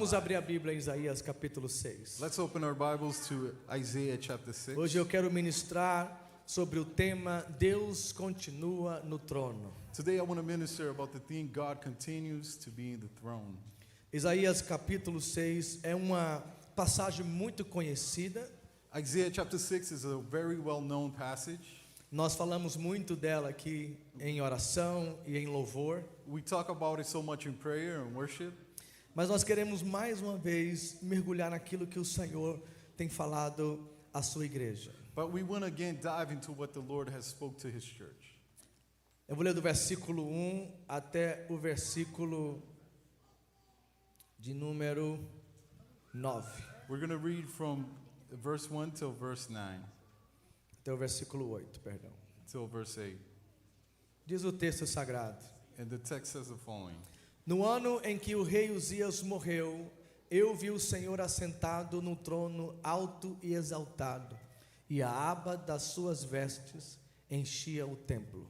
Vamos abrir a Bíblia em Isaías capítulo 6. Let's open our Bibles to Isaiah chapter 6. Hoje eu quero ministrar sobre o tema Deus continua no trono. Today I want to minister about the theme God continues to be in the throne. Isaías capítulo 6 é uma passagem muito conhecida. Isaiah chapter 6 is a very well-known passage. Nós falamos muito dela aqui em oração e em louvor. We talk about it so much in prayer and worship. Mas nós queremos mais uma vez mergulhar naquilo que o Senhor tem falado à sua igreja. But we want to again dive into what the Lord has spoke to His church. Eu vou ler do versículo 1 até o versículo de número 9. We're going to read from verse 1 till verse 9. Até o versículo 8, perdão. Till verse 8. Diz o texto sagrado: And the text says the following. No ano em que o rei Uzias morreu, eu vi o Senhor assentado no trono alto e exaltado, e a aba das suas vestes enchia o templo.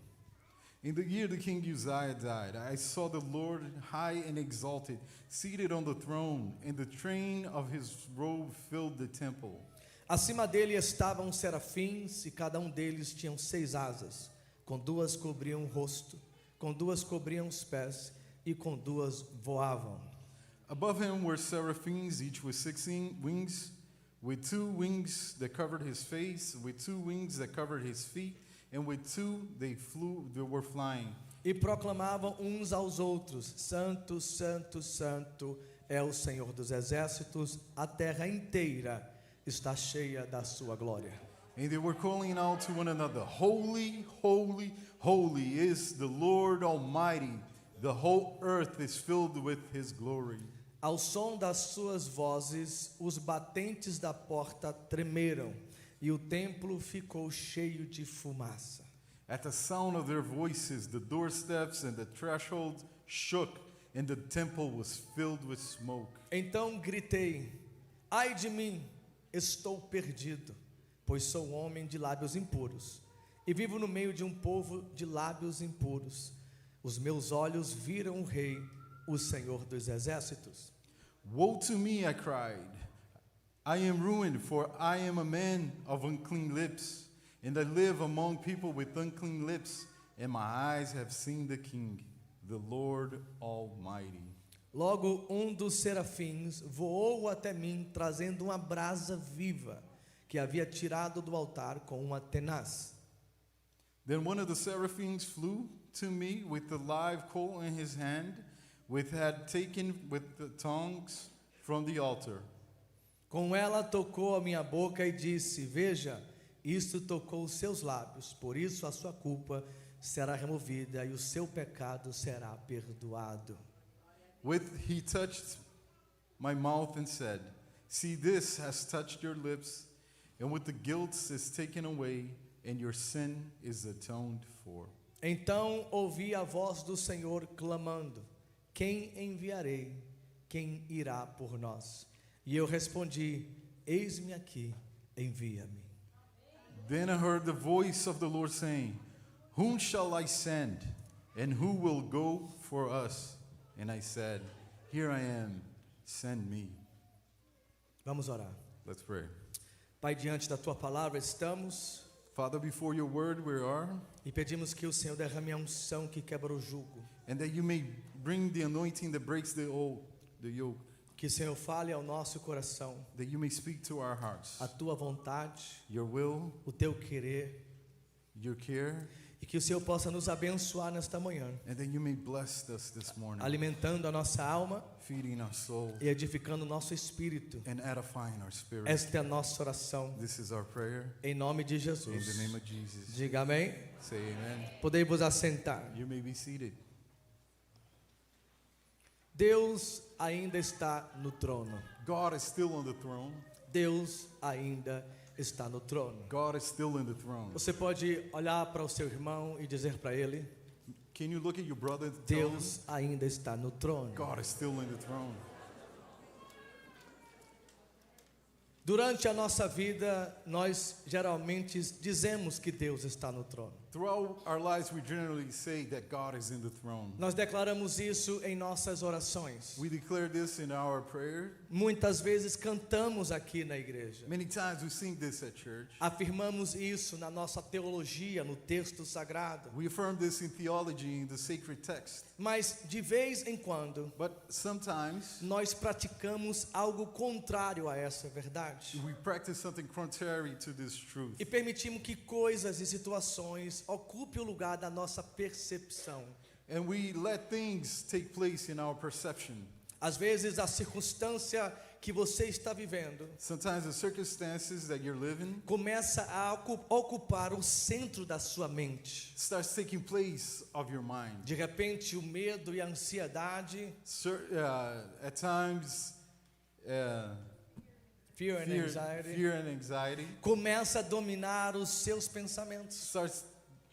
In the year the king Uzziah died, I saw the Lord high and exalted, seated on the throne, and the train of his robe filled the temple. Acima dele estavam serafins, e cada deles tinham 6 asas, com 2 cobriam o rosto, com 2 cobriam os pés, e com 2 voavam. Above him were seraphims, each with 16 wings, with 2 wings that covered his face, with 2 wings that covered his feet, and with 2 they were flying. E proclamavam uns aos outros: Santo, Santo, Santo é o Senhor dos exércitos, a terra inteira está cheia da sua glória. And they were calling out to one another, Holy, holy, holy is the Lord Almighty. The whole earth is filled with His glory. Ao som das suas vozes, os batentes da porta tremeram, e o templo ficou cheio de fumaça. At the sound of their voices, the doorsteps and the threshold shook, and the temple was filled with smoke. Então gritei: Ai de mim, estou perdido, pois sou homem de lábios impuros, e vivo no meio de um povo de lábios impuros. Os meus olhos viram o Rei, o Senhor dos exércitos. Woe to me, I cried. I am ruined, for I am a man of unclean lips, and I live among people with unclean lips, and my eyes have seen the King, the Lord Almighty. Logo dos serafins voou até mim, trazendo uma brasa viva, que havia tirado do altar com uma tenaz. Then one of the seraphims flew to me with the live coal in his hand, which had taken with the tongs from the altar. Com ela tocou a minha boca e disse: Veja, isto tocou os seus lábios, por isso a sua culpa será removida e o seu pecado será perdoado. With he touched my mouth and said, See, this has touched your lips, and with the guilt is taken away, and your sin is atoned for. Então ouvi a voz do Senhor clamando: Quem enviarei? Quem irá por nós? E eu respondi: Eis-me aqui, envia-me. Then I heard the voice of the Lord saying, Whom shall I send? And who will go for us? And I said, Here I am, send me. Vamos orar. Let's pray. Pai, diante da tua palavra estamos, Father, before your word we are, e pedimos que o Senhor derrame a unção que quebra o jugo. and that you may bring the anointing that breaks the yoke, Que o Senhor fale ao nosso coração that you may speak to our hearts, a tua vontade, your will, o teu querer, your care, e que o Senhor possa nos abençoar nesta manhã, and that you may bless us this morning, alimentando a nossa alma feeding our soul e edificando o nosso espírito. and edifying our spirit. Esta é a nossa oração, This is our prayer. em nome de In the Jesus. name of Jesus. Diga amém. Say amen. Podem vos assentar. You may be seated. Deus ainda está no trono. God is still on the throne. Deus ainda está no trono. God is still in the throne. Você pode olhar para o seu irmão e dizer para ele: Can you look at your brother and tell him, Deus ainda está no trono. God is still in the throne? Durante a nossa vida, nós geralmente dizemos que Deus está no trono. Throughout our lives, we generally say that God is in the throne. Nós declaramos isso em nossas orações. We declare this in our prayer. Muitas vezes cantamos aqui na igreja. Many times we sing this at church. Afirmamos isso na nossa teologia, no texto sagrado. We affirm this in theology, in the sacred text. Mas de vez em quando, But sometimes nós praticamos algo contrário a essa verdade. we practice something contrary to this truth. E permitimos que coisas e situações ocupem o lugar da nossa percepção. And we let things take place in our perception. Às vezes a circunstância que você está vivendo Sometimes the circumstances that you're living começa a ocupar o centro da sua mente. starts taking place of your mind. De repente o medo e a ansiedade, At times, fear and anxiety, fear and anxiety começa a dominar os seus pensamentos. starts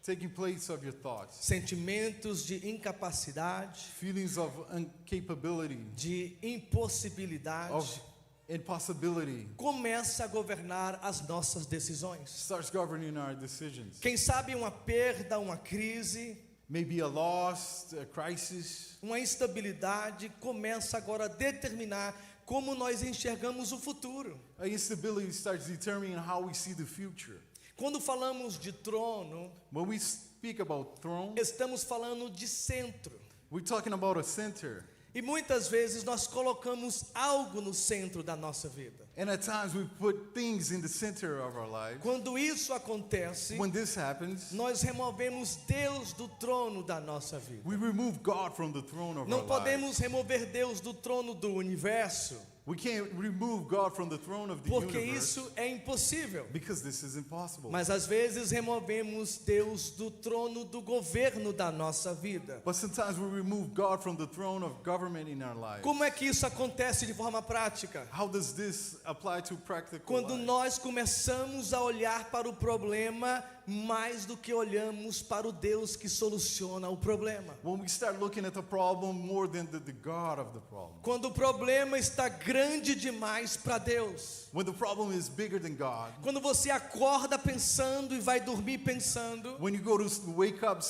taking place of your thoughts. Sentimentos de incapacidade, Feelings of incapability, de impossibilidade, of impossibility começa a governar as nossas decisões. starts governing our decisions. Quem sabe uma perda, uma crise, Maybe a loss, a crisis, uma instabilidade começa agora a determinar como nós enxergamos o futuro. a instability starts determining how we see the future. Quando falamos de trono, When we speak about throne, estamos falando de centro. we're talking about a center. E muitas vezes nós colocamos algo no centro da nossa vida. And at times we put things in the center of our lives. Quando isso acontece, When this happens, nós removemos Deus do trono da nossa vida. we remove God from the throne of Não our lives. podemos remover Deus do trono do universo, We can't remove God from the throne of the porque universe isso é impossível. because this is impossible. Mas às vezes removemos Deus do trono do governo da nossa vida. But sometimes we remove God from the throne of government in our lives. Como é que isso acontece de forma prática? How does this apply to practical Quando life? nós começamos a olhar para o problema mais do que olhamos para o Deus que soluciona o problema. When we start looking at the problem more than the God of the problem. Quando o problema está grande demais para Deus. When the problem is bigger than God. Quando você acorda pensando e vai dormir pensando. When you go to wake up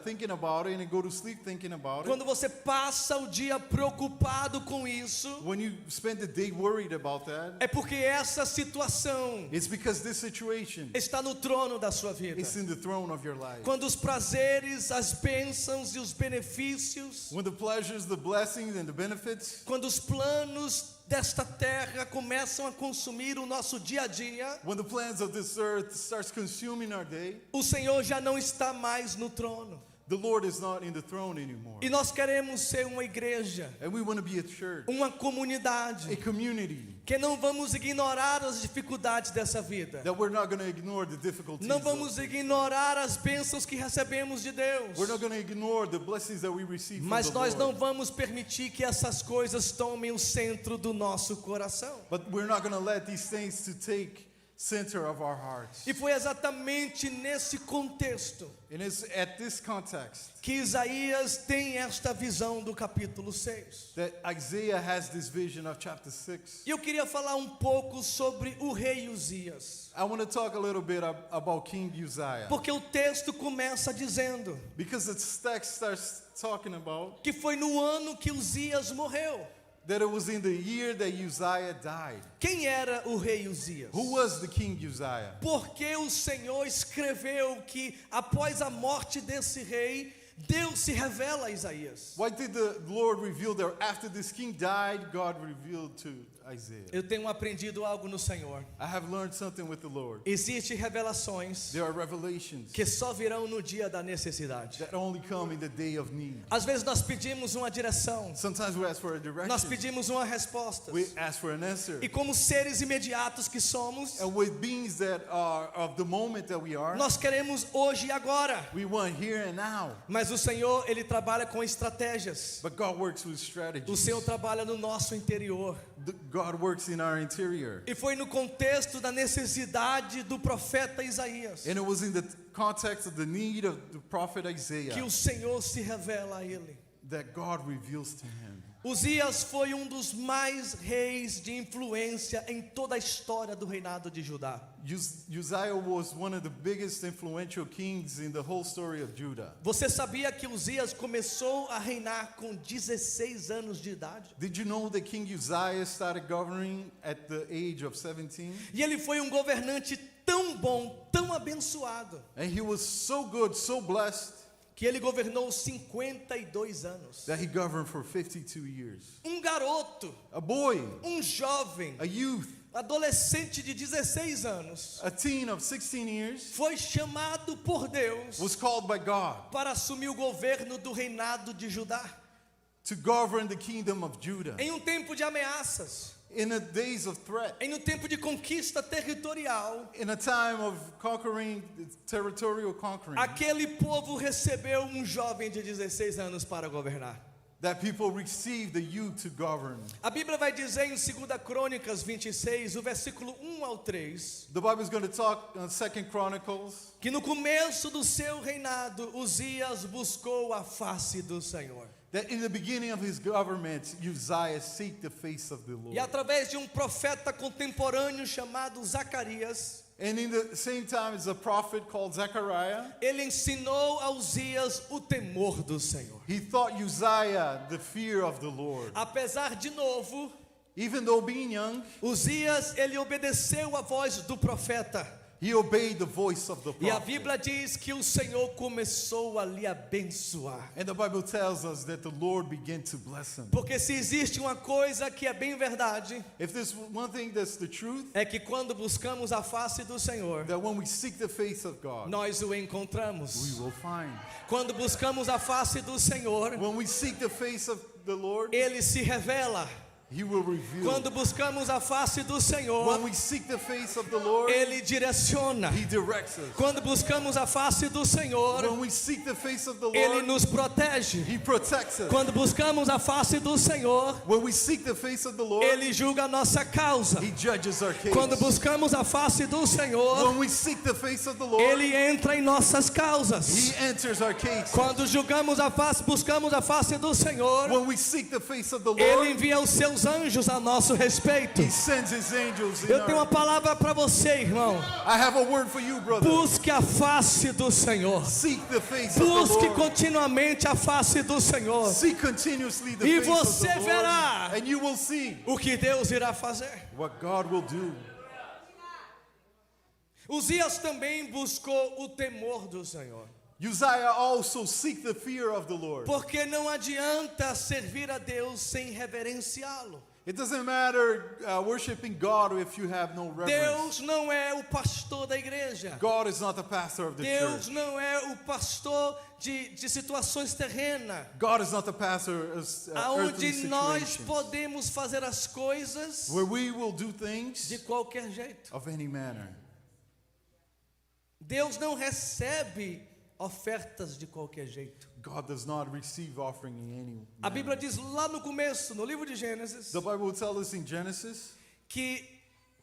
thinking about it and go to sleep thinking about it. Quando você passa o dia preocupado com isso. When you spend the day worried about that. É porque essa situação It's because this situation está no trono da sua vida. is in the throne of your life. Quando os prazeres, as bênçãos e os benefícios, When the pleasures, the blessings and the benefits, quando os planos desta terra começam a consumir o nosso dia a dia, when the plans of this earth starts consuming our day, o Senhor já não está mais no trono. the Lord is not in the throne anymore. E nós queremos ser uma igreja, And we want to be a church, uma a comunidade, community, que não vamos ignorar as dificuldades dessa vida. that we're not going to ignore the difficulties. Não vamos ignorar as bênçãos que recebemos de Deus. We're not going to ignore the blessings that we receive from Mas the nós não Lord. vamos permitir que essas coisas tomem o centro do nosso coração. But we're not going to let these things to take center of our hearts. E foi exatamente nesse contexto And it's at this context que Isaías tem esta visão do capítulo 6. that Isaiah has this vision of chapter 6. E eu queria falar um pouco sobre o rei Uzias, I want to talk a little bit about King Uzziah. porque o texto começa dizendo Because the text starts talking about que foi no ano que Uzias morreu. that it was in the year that Uzziah died. Quem era o rei Uzias? Who was the King Uzziah? Porque o Senhor escreveu que após a morte desse rei, Deus se revela a Isaías. Why did the Lord reveal that after this king died, God revealed to Isaiah? Eu tenho aprendido algo no Senhor. I have learned something with the Lord. Existem revelações There are revelations que só virão no dia da necessidade. that only come in the day of need. Às vezes nós pedimos uma direção, Sometimes we ask for a direction. nós pedimos uma resposta. We ask for an answer. E como seres imediatos que somos, And with beings that are of the moment that we are, nós queremos hoje e agora. we want here and now. Mas o Senhor, Ele trabalha com estratégias. But God works with O strategies. Senhor trabalha no nosso interior. God works in our interior. E foi no contexto da necessidade do profeta Isaías And it was in the context of the need of the prophet que Isaiah o Senhor se revela a ele. that God reveals to him. Uzias foi um dos mais reis de influência em toda a história do reinado de Judá. Uzziah was one of the biggest influential kings in the whole story of Judah. Você sabia que Uzias começou a reinar com 16 anos de idade? Did you know that King Uzziah started governing at the age of 17? E ele foi um governante tão bom, tão abençoado, And he was so good, so blessed, que ele governou 52 anos. that he governed for 52 years. Um garoto, A boy, um jovem, a youth, adolescente de 16 anos, a teen of 16 years, foi chamado por Deus was called by God para assumir o governo do reinado de Judá. to govern the kingdom of Judah Em um tempo de ameaças, in the days of threat, em um tempo de conquista territorial, in a time of conquering, territorial conquering, aquele povo recebeu um jovem de 16 anos para governar. that people received the youth to govern. A Bíblia vai dizer em 2 Crônicas 26, o versículo 1 ao 3, The Bible is going to talk on 2 Chronicles que no começo do seu reinado, Uzias buscou a face do Senhor. that in the beginning of his government, Uzziah seek the face of the Lord. E através de um profeta contemporâneo chamado Zacarias, And in the same time as a prophet called Zechariah, ele ensinou a Uzias o temor do Senhor. he taught Uzziah the fear of the Lord. Apesar de novo, Even though being young, Uzias, ele obedeceu a voz do profeta. he obeyed the voice of the E a prophet. Bíblia diz que o Senhor começou a lhe abençoar. And the Bible tells us that the Lord began to bless him. Porque se existe uma coisa que é bem verdade, If there's one thing that's the truth, é que quando buscamos a face do Senhor, that when we seek the face of God, nós o we encontramos. will find. Quando buscamos a face do Senhor, When we seek the face of the Lord, ele se revela. he will reveal. Quando buscamos a face do Senhor, When we seek the face of the Lord, ele direciona. he directs us. Quando buscamos a face do Senhor, When we seek the face of the ele Lord, nos protege. he protects us. Quando buscamos a face do Senhor, When we seek the face of the Lord, ele julga a nossa causa. he judges our case. Quando buscamos a face do Senhor, When we seek the face of the Lord, ele entra em nossas causas. he enters our case. Quando julgamos a face, buscamos a face do Senhor, When we seek the face of the ele Lord, envia os seus anjos a nosso respeito. he sends his angels in Eu tenho uma our... palavra para você, irmão. I have a word for you, brother. Busque a face do Senhor. Seek the face of Busque the Lord. continuamente a face do Senhor. Seek continuously the E face of você the Lord, verá and you will see o que Deus irá fazer. what God will do. Uzias também buscou o temor do Senhor. Uzziah also seek the fear of the Lord. Porque não adianta servir a Deus sem reverenciá-lo. It doesn't matter worshiping God if you have no reverence. Deus não é o pastor da igreja. God is not the pastor of the Deus church. não é o pastor de situações terrenas. God is not the pastor of earthly Aonde nós situations, podemos fazer as coisas where we will do things de qualquer jeito. of any manner. Deus não recebe ofertas de qualquer jeito. God does not receive offering in any A Bíblia manner. diz lá no começo, no livro de Gênesis, The Bible will tell us in Genesis que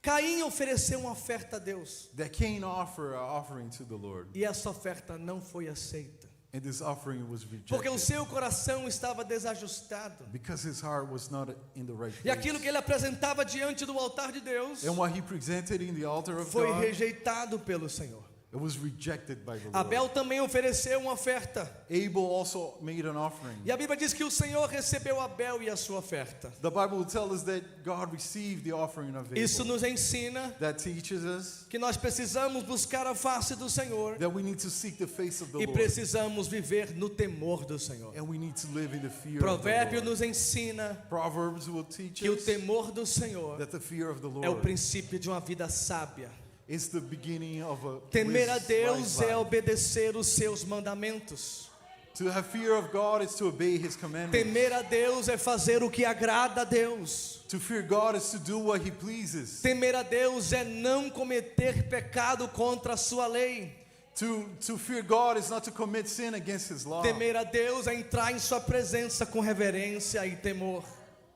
Caim ofereceu uma oferta a Deus that Cain offered an offering to the Lord, e essa oferta não foi aceita. and this offering was rejected Porque o seu coração estava desajustado. because his heart was not in the right E aquilo que place. ele apresentava diante do altar de Deus And what he presented in the altar of foi God, rejeitado pelo Senhor. it was rejected by the Abel Lord. também ofereceu uma oferta. Abel also made an offering. E a Bíblia diz que o Senhor recebeu Abel e a sua oferta. The Bible will tell us that God received the offering of Isso Abel. nos ensina That teaches us que nós precisamos buscar a face do Senhor that we need to seek the face of the e Lord, precisamos viver no temor do Senhor. and we need to live in the fear Provérbio of the Lord. nos ensina Proverbs will teach que o us temor do Senhor that the fear of the é o Lord princípio de uma vida sábia. is the beginning of a Temer a wise Deus é life. obedecer os seus mandamentos. To have fear of God is to obey His commandments. Temer a Deus é fazer o que agrada a Deus. To fear God is to do what He pleases. Temer a Deus é não cometer pecado contra a sua lei. To fear God is not to commit sin against His law. Temer a Deus é entrar em sua presença com reverência e temor.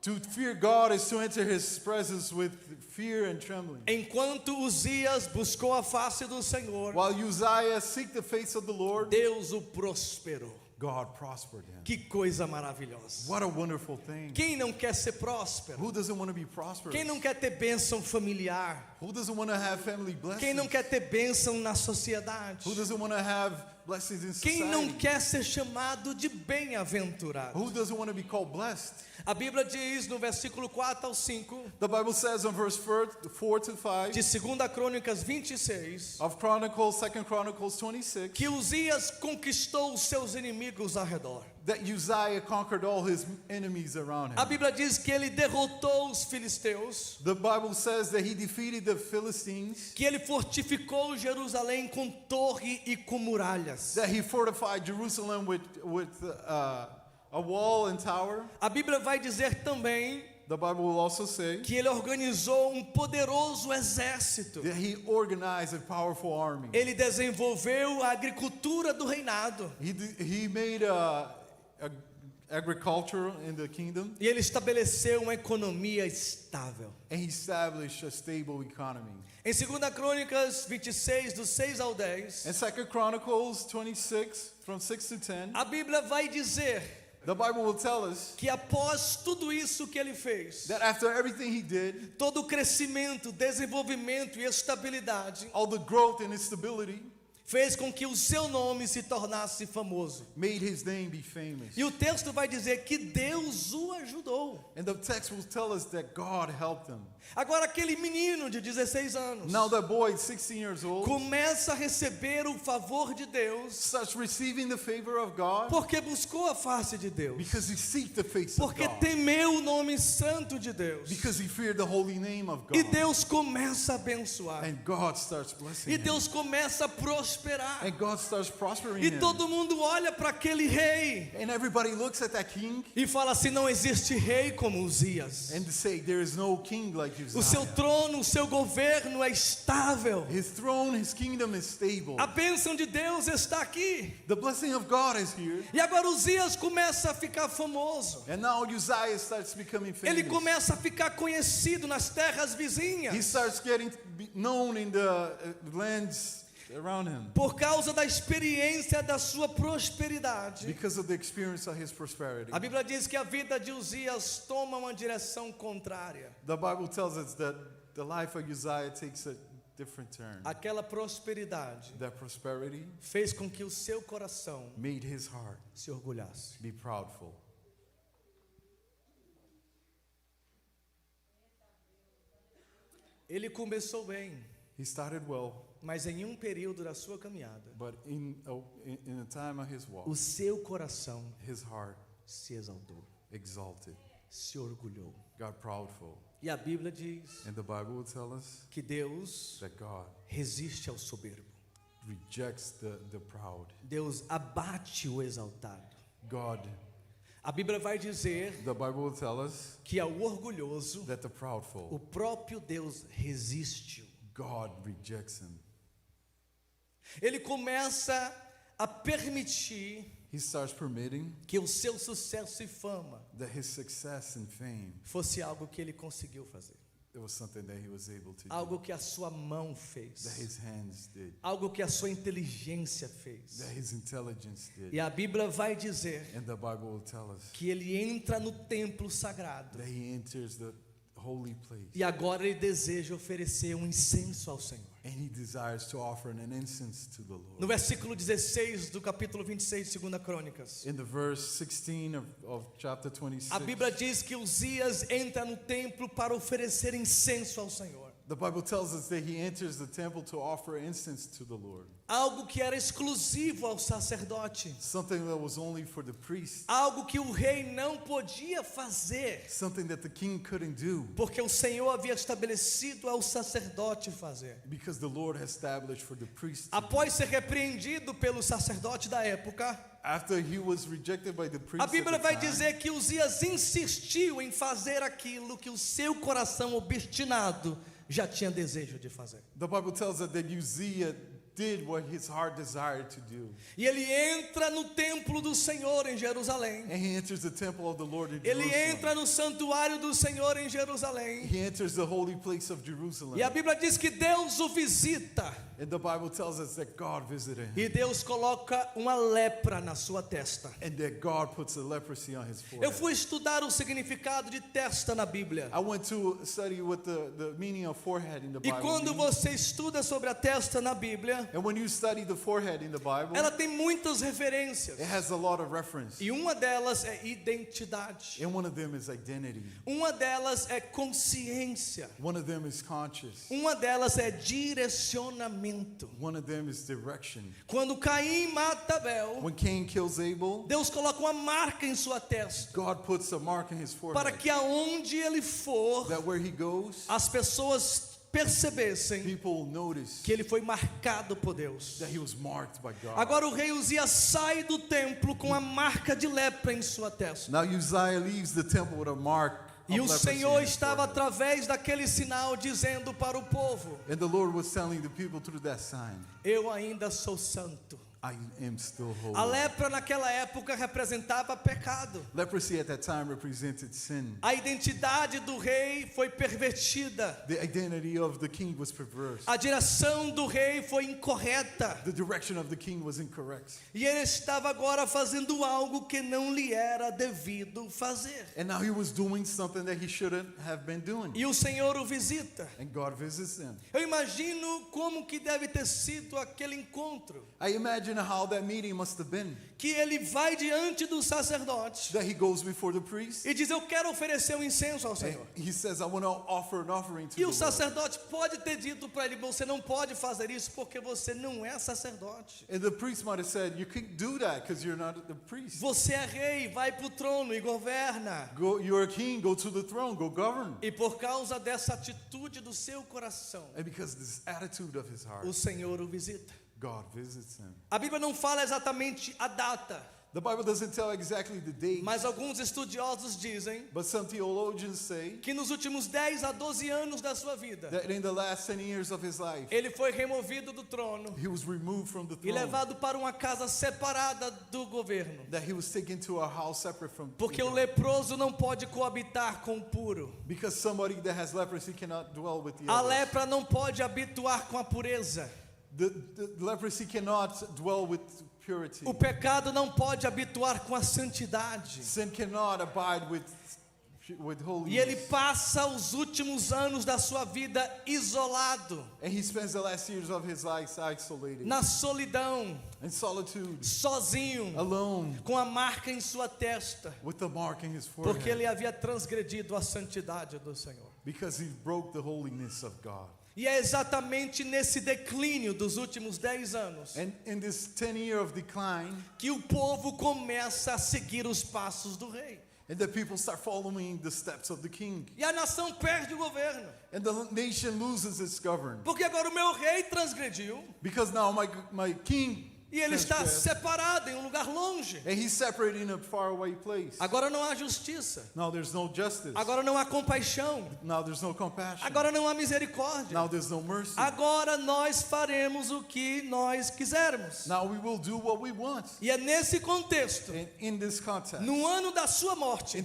To fear God is to enter His presence with fear and trembling. Enquanto Uzias buscou a face do Senhor, While Uzziah seek the face of the Lord, Deus o prosperou. God prospered him. Que coisa maravilhosa. What a wonderful thing. Quem não quer ser próspero? Who doesn't want to be prosperous? Quem não quer ter bênção familiar? Who doesn't want to have family blessings? Quem não quer ter bênção na sociedade? Who doesn't want to have blessings in society? Quem não quer ser chamado de bem-aventurado? Who doesn't want to be called blessed? A Bíblia diz no versículo 4 ao 5 The Bible says in verse 4 to 5 de 2 Crônicas 26 of Chronicles, 2 Chronicles 26, que Uzias conquistou os seus inimigos ao redor. that Uzziah conquered all his enemies around A him. Bíblia diz que ele derrotou os filisteus, The Bible says that he defeated the Philistines, que ele fortificou Jerusalém com torre e com muralhas. that he fortified Jerusalem with a wall and tower. A Bíblia vai dizer também The Bible will also say que ele organizou um poderoso exército. that he organized a powerful army. Ele desenvolveu a agricultura do reinado. He made agriculture in the kingdom, E ele estabeleceu uma economia estável. and he established a stable economy. Em 2 Crônicas 26, do 6 ao 10, In 2 Chronicles 26, from 6 to 10, a Bíblia vai dizer the Bible will tell us que após tudo isso que ele fez, that after everything he did, todo o crescimento, desenvolvimento e estabilidade, all the growth and stability, fez com que o seu nome se tornasse famoso. made his name be famous. E o texto vai dizer que Deus o ajudou. And the text will tell us that God helped him. Agora aquele menino de 16 anos Now that boy, 16 years old, começa a receber o favor de Deus starts receiving the favor of God porque buscou a face de Deus, because he seeked the face of porque God, temeu o nome santo de Deus. because he feared the holy name of E God. Deus começa a abençoar. And God starts blessing E him. Deus começa a prosperar. And God starts prospering E him. todo mundo olha para aquele rei And everybody looks at that king e fala assim: não existe rei como Uzias. and say, there is no king like O seu Uzziah. trono, o seu governo é estável. His throne, his kingdom is stable. A bênção de Deus está aqui. The blessing of God is here. E agora Uzias começa a ficar famoso. And now Uzziah starts becoming Ele famous. começa a ficar conhecido nas terras He vizinhas starts getting known in the lands around him por causa da experiência da sua prosperidade. because of the experience of his prosperity. A Bíblia diz que a vida de Uzias toma uma direção contrária. The Bible tells us that the life of Uzziah takes a different turn. Aquela prosperidade That prosperity fez com que o seu coração made his heart se orgulhasse. be proudful. Ele começou bem, He started well, mas em um período da sua caminhada, but in a time of his walk, o seu coração his heart se exaltou, exalted, se orgulhou. got proudful. E a Bíblia diz And the Bible will tell us que Deus that God resiste ao soberbo. rejects the proud. Deus abate o exaltado. God, A Bíblia vai dizer the Bible will tell us que ao orgulhoso, that the o proudful, próprio Deus resiste. God rejects him. Ele começa a permitir He starts permitting que o seu sucesso e fama that his success and fame, fosse algo que ele conseguiu fazer, it was something that he was able to do, algo que a sua mão that fez, his hands did, algo que a sua inteligência fez. that his intelligence did. E a Bíblia vai dizer And the Bible will tell us que ele entra no templo sagrado that he enters the holy place e agora ele deseja oferecer um incenso ao Senhor. and he desires to offer an incense to the No Lord. versículo 16 do capítulo 26 de 2 Crônicas, In the verse 16 of chapter 26, a Bíblia diz que Uzias entra no templo para oferecer incenso ao Senhor. the Bible tells us that he enters the temple to offer incense to the Lord. Algo que era exclusivo ao sacerdote, Something that was only for the priest. algo que o rei não podia fazer, Something that the king couldn't do porque o Senhor havia estabelecido ao sacerdote fazer. because the Lord has established for the priest. to do. Após ser repreendido pelo sacerdote da época, After he was rejected by the priest, a Bíblia at the vai time, dizer que Uzias insistiu em fazer aquilo que o seu coração obstinado já tinha desejo de fazer. the Bible tells us that Uzziah did what his heart desired to do. E ele entra no templo do Senhor em Jerusalém. And he enters the temple of the Lord in Ele Jerusalem. entra no santuário do Senhor em Jerusalém. He enters the holy place of Jerusalem. E a Bíblia diz que Deus o visita. And the Bible tells us that God visited him. E Deus coloca uma lepra na sua testa. And that God puts a leprosy on his Eu forehead. fui estudar o significado de testa na Bíblia. I went to study what the meaning of forehead in the E Bible quando means. você estuda sobre a testa na Bíblia, And when you study the forehead in the Bible, ela tem muitas referências. it has a lot of reference. E uma delas é identidade. And one of them is identity. Uma delas é consciência. One of them is conscious. Uma delas é direcionamento. One of them is direction. Quando Caim mata Abel, When Cain kills Abel, Deus coloca uma marca em sua testa, God puts a mark in his para forehead. que aonde ele for, That where he goes, as pessoas percebessem people notice que ele foi marcado por Deus. that he was marked by God. Agora o rei Uzias sai do templo com a marca de lepra em sua testa. Now Uzziah leaves the temple with a mark of E o leprosy Senhor in his estava forehead. através daquele sinal dizendo para o povo: And the Lord was telling the people through that sign, eu ainda sou santo. I am still holy. A lepra naquela época representava pecado. Leprosy at that time represented sin. A identidade do rei foi pervertida. The identity of the king was perverse. A direção do rei foi incorreta. The direction of the king was incorrect. E ele estava agora fazendo algo que não lhe era devido fazer. And now he was doing something that he shouldn't have been doing. E o Senhor o visita. And God visits him. Eu imagino como que deve ter sido aquele encontro. I imagine how that meeting must have been. Que ele vai diante do sacerdote That he goes before the priest. e diz: eu quero oferecer um incenso ao And Senhor. he says, I want to offer an offering to E the o Lord. sacerdote pode ter dito para ele: você não pode fazer isso porque você não é sacerdote. And the priest might have said, you can't do that because you're not the priest. Você é rei, vai para o trono e governa. Go, you're a king, go to the throne, go govern. E por causa dessa atitude do seu coração, And because of this attitude of his heart, o Senhor o visita. God visits him. A Bíblia não fala exatamente a data, The Bible doesn't tell exactly the date, mas alguns estudiosos dizem but some theologians say que nos últimos 10 a 12 anos da sua vida, that in the last 10 years of his life, ele foi removido do trono he was removed from the e throne, levado para uma casa separada do governo. that he was taken to a house separate from Porque o leproso não pode coabitar com o puro. because somebody that has leprosy cannot dwell with the A others. lepra não pode habituar com a pureza. The leprosy cannot dwell with purity. O pecado não pode habituar com a santidade. Sin cannot abide with E ele holiness. passa os últimos anos da sua vida isolado, And he spends the last years of his life isolated, na solidão, in solitude, sozinho, alone, com a marca em sua testa, with the mark in his porque forehead, ele havia transgredido a santidade do Senhor. because he broke the holiness of God. E é exatamente nesse declínio dos últimos 10 anos And in this 10 year of decline, que o povo começa a seguir os passos do rei. and the people start following the steps of the king. E a nação perde o governo, And the nation loses its government. porque agora o meu rei transgrediu Because now my king, e ele está transgressed, separado em um lugar longe. and he's separated in a faraway place. Agora não há justiça, Now there's no justice. agora não há compaixão, Now there's no compassion. agora não há misericórdia. Now there's no mercy. Agora nós faremos o que nós quisermos. Now we will do what we want. E é nesse contexto, And in this context, no ano da sua morte,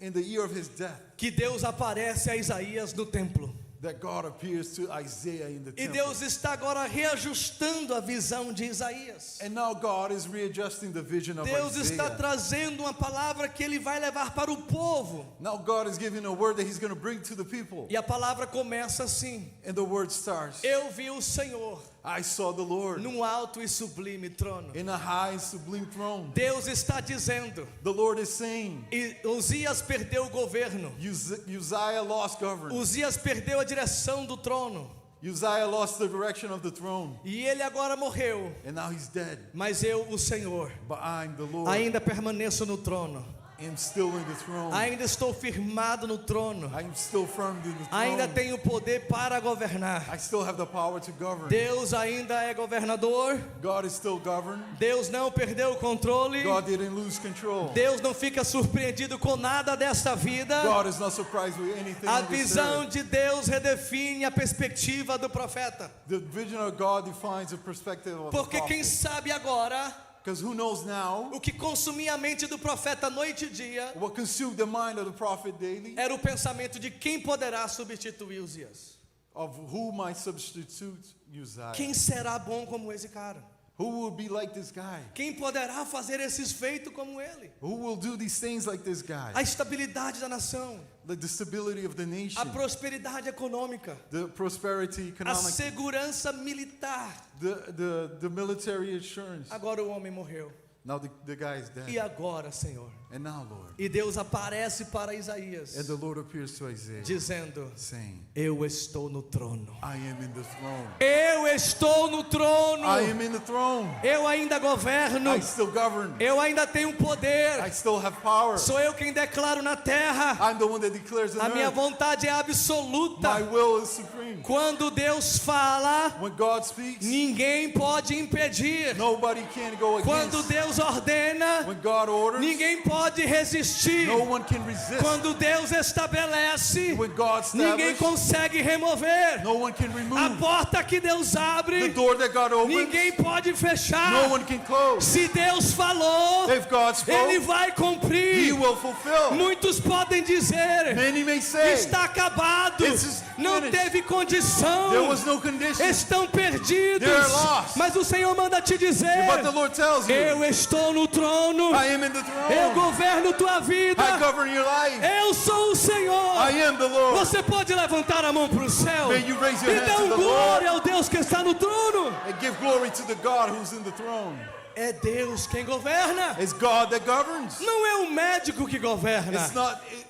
in the year of his death, que Deus aparece a Isaías no templo. that God appears to Isaiah in the E temple. Deus está agora reajustando a visão de Isaías. And now God is readjusting the vision of Deus está Isaiah. trazendo uma palavra que ele vai levar para o povo. Now God is giving a word that he's going to bring to the people. E a palavra começa assim: And the word starts, eu vi o Senhor I saw the Lord num alto e sublime trono. in a high and sublime throne. Deus está dizendo, The Lord is saying, e Uzias perdeu o governo. Uzziah lost government. Uzias perdeu a direção do trono. Uzziah lost the direction of the throne. E ele agora morreu. And now he's dead. Mas eu, o Senhor, But I'm the Lord. ainda permaneço no trono. am still in the throne. Ainda estou firmado no trono. I am still firm in the Ainda throne. tenho poder para governar. I still have the power to govern. Deus ainda é governador. God is still governed. Deus não perdeu o controle. God didn't lose control. Deus não fica surpreendido com nada desta vida. God is not surprised with anything A on this visão earth. de Deus redefine a perspectiva do profeta. The vision of God defines the perspective of Porque the quem prophet. sabe agora Because who knows now o que consumia a mente do profeta noite e dia what consumed the mind of the prophet daily, era o pensamento de quem poderá substituir Uzias. of who might substitute Uzziah. Quem será bom como esse cara? Who will be like this guy? Quem poderá fazer esses feitos como ele? Who will do these things like this guy? A estabilidade da nação, Like the stability of the a nation, prosperidade econômica, the prosperity a economic, segurança militar. the military assurance. Agora o homem morreu. Now the guy is dead. E agora, Senhor? And now, Lord. E Deus aparece para Isaías, And the Lord appears to Isaiah, dizendo: saying, Eu estou no trono. I am in the throne. Eu estou no trono. I am in the throne. Eu ainda governo. I still govern. Eu ainda tenho poder. I still have power. Sou eu quem declaro na terra. I'm the one that declares A the minha earth. vontade é My absoluta. will is supreme. Quando Deus fala, When God speaks, ninguém pode impedir. nobody can go Quando against. Deus ordena, When God orders, ninguém pode resistir. no one can resist. Quando Deus estabelece, When God ninguém establishes, consegue remover. no one can A remove. porta que Deus The abre, door that God opens, ninguém pode no fechar. one can close. Se Deus falou, If God Ele spoke, vai He cumprir. will fulfill. Muitos podem dizer: Many may say, está acabado, This is não finished. teve condição, there was no condition. estão perdidos. They're lost. Mas o Senhor manda te dizer: But the Lord tells you, eu estou no trono, I am in the eu throne. governo tua vida, I govern your life. eu sou o Senhor. I am the Lord. Você pode levantar a mão para o céu May you raise your e hand dar to the glória ao Deus que está no trono. And give glory to the God who's in the throne. É Deus quem governa. It's God that governs. Não é o médico que governa.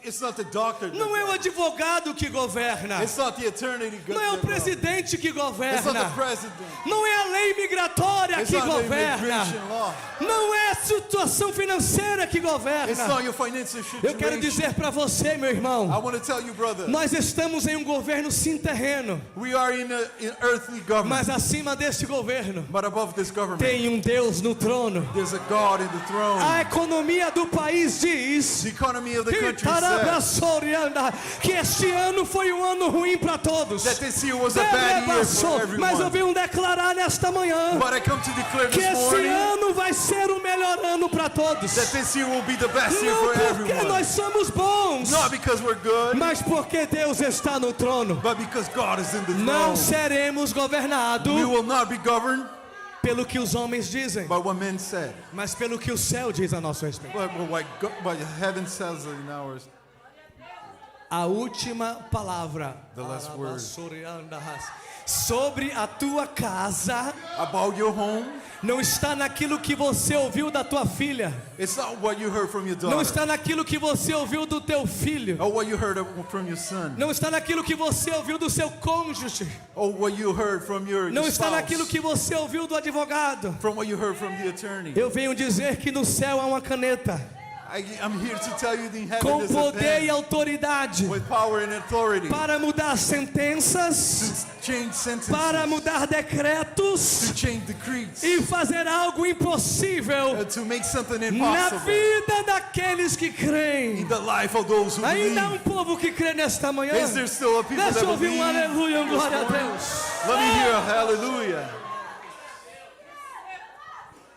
It's not the doctor. that Não é o governs. advogado que governa. It's not the attorney that Não é o governs. presidente que It's not the governa. president. Não é a lei migratória It's que not the governa. immigration law. Não é a situação financeira que It's governa. not your financial Eu quero situation. dizer para você, meu I irmão, want to tell you, brother, nós estamos em um governo sim terreno, we are in earthly government. mas acima deste governo But above this government, tem um Deus no trono. there's a God in the throne. A economia do país diz The economy of the country says que este ano foi um ano ruim para todos. that this year was a bad year for Mas eu everyone. venho declarar nesta manhã But I come to declare que this esse morning ano vai ser o melhor ano para todos. that this year will be the best year Não for porque everyone. nós somos bons, Not because we're good, mas porque Deus está no trono. but because God is in the Não throne. seremos governados We will not be governed pelo que os homens dizem, by what men said, mas pelo que o céu diz a nosso respeito. but heaven says in ours. A última palavra The last word. sobre a tua casa About your home, não está naquilo que você ouviu da tua filha, it's not what you heard from your não daughter, está naquilo que você ouviu do teu filho, or what you heard from your son, não está naquilo que você ouviu do seu cônjuge, or what you heard from your não está spouse, naquilo que você ouviu do advogado. from what you heard from the attorney. Eu venho dizer que no céu há uma caneta I'm here to tell you the heaven com is a poder e pen autoridade with power and authority para mudar sentenças, to change sentences, para mudar decretos to change decrees, e fazer algo impossível to make something na impossible vida daqueles que in creem. the life of those who Ainda há believe. um povo que crê nesta manhã. Is there still a people Deixa that eu ouvir believe? um aleluia, um this glória a morning? Deus. Let me hear a hallelujah.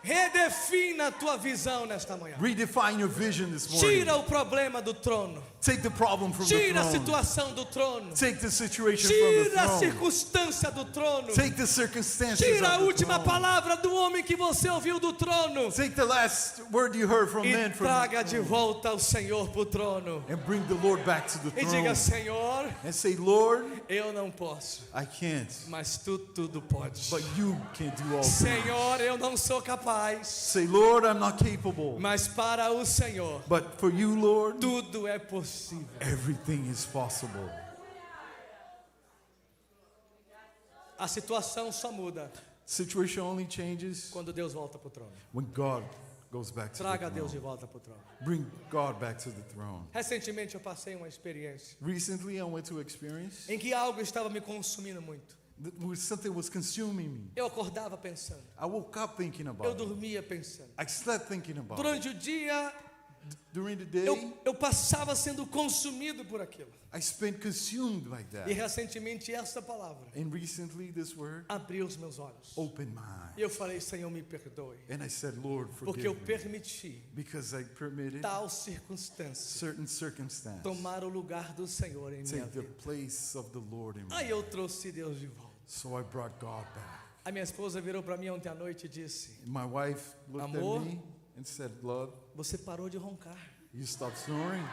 Redefina a tua visão nesta manhã. Redefine your vision this morning. Tira o problema do trono. Take the problem from the Tira a throne. situação do trono. Take the situation from Tira the a throne. circunstância do trono. Take the circumstances Tira a of the última throne. palavra do homem que você ouviu do trono. Take the last word you heard from E men from traga de volta o Senhor para o trono. and bring the Lord back to the E throne. diga: Senhor, And say, Lord, eu não posso, I can't, mas tu tudo podes. but you can do all things. Senhor, eu não sou capaz, Say, Lord, I'm not capable, mas para o Senhor but for you, Lord, tudo é possível. everything is possible. A situação só muda Situation only changes quando Deus volta para o trono. when God goes back to Traga the Deus de throne. volta para o trono. Bring God back to the throne. Recentemente eu passei uma experiência Recently, I went to experience em que algo estava me consumindo muito. something was consuming me. Eu acordava pensando, I woke up thinking eu about it. dormia pensando. I slept thinking about it. Durante o dia, During the day, eu passava sendo consumido por aquilo. I spent consumed like E that. recentemente essa palavra And recently, this word abriu os meus olhos. opened my E eu eyes. falei, Senhor, me perdoe. And I said, Lord, Porque eu forgive me. permiti Because I permitted tal circunstância certain circumstance tomar o lugar do Senhor em minha take the vida. place of the Lord in my Aí eu life. trouxe Deus de volta. So I brought God back. A minha esposa virou para mim ontem à noite e disse, My wife looked Amor. at me and said, Love, você parou de roncar. you stopped snoring?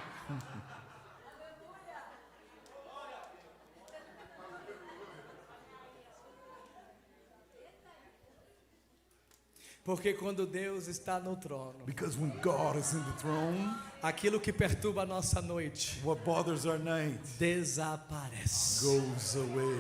Porque quando Deus está no trono, Because when God is in the throne, aquilo que perturba a nossa noite what bothers our night desaparece. goes away.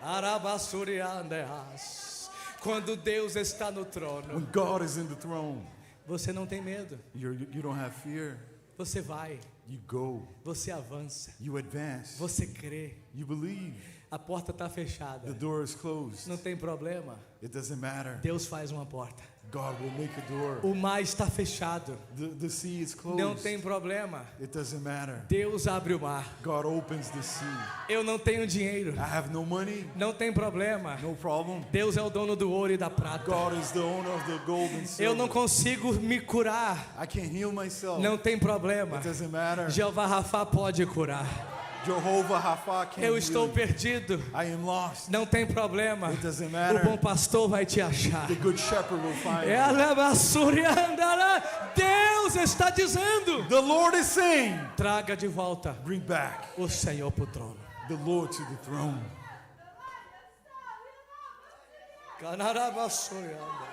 Arabassuriandeas. Quando Deus está no trono, When God is in the throne, você não tem medo. you don't have fear. Você vai, You go. você avança, You advance. você crê. You believe. A porta está fechada. The door is closed. Não tem problema. It doesn't matter. Deus faz uma porta. God will make a door. O mar está fechado. The sea is closed. Não tem problema. It doesn't matter. Deus abre o mar. God opens the sea. Eu não tenho dinheiro. I have no money. Não tem problema. No problem. Deus é o dono do ouro e da prata. God is the owner of the gold and Eu silver. não consigo me curar. I can't heal myself. Não tem problema. It doesn't matter. Jeová Rafa pode curar. Jehovah Rapha can Eu heal estou you. perdido. I am lost. Não tem problema. It doesn't O matter. bom pastor vai te achar. The good shepherd will find you. Ela basuriandará. Deus está dizendo: The Lord is saying, traga de volta bring back o Senhor para o trono. the Lord to the throne. Canarabasurianda.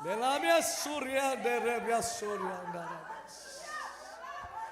Delabia surianda, rebia surianda.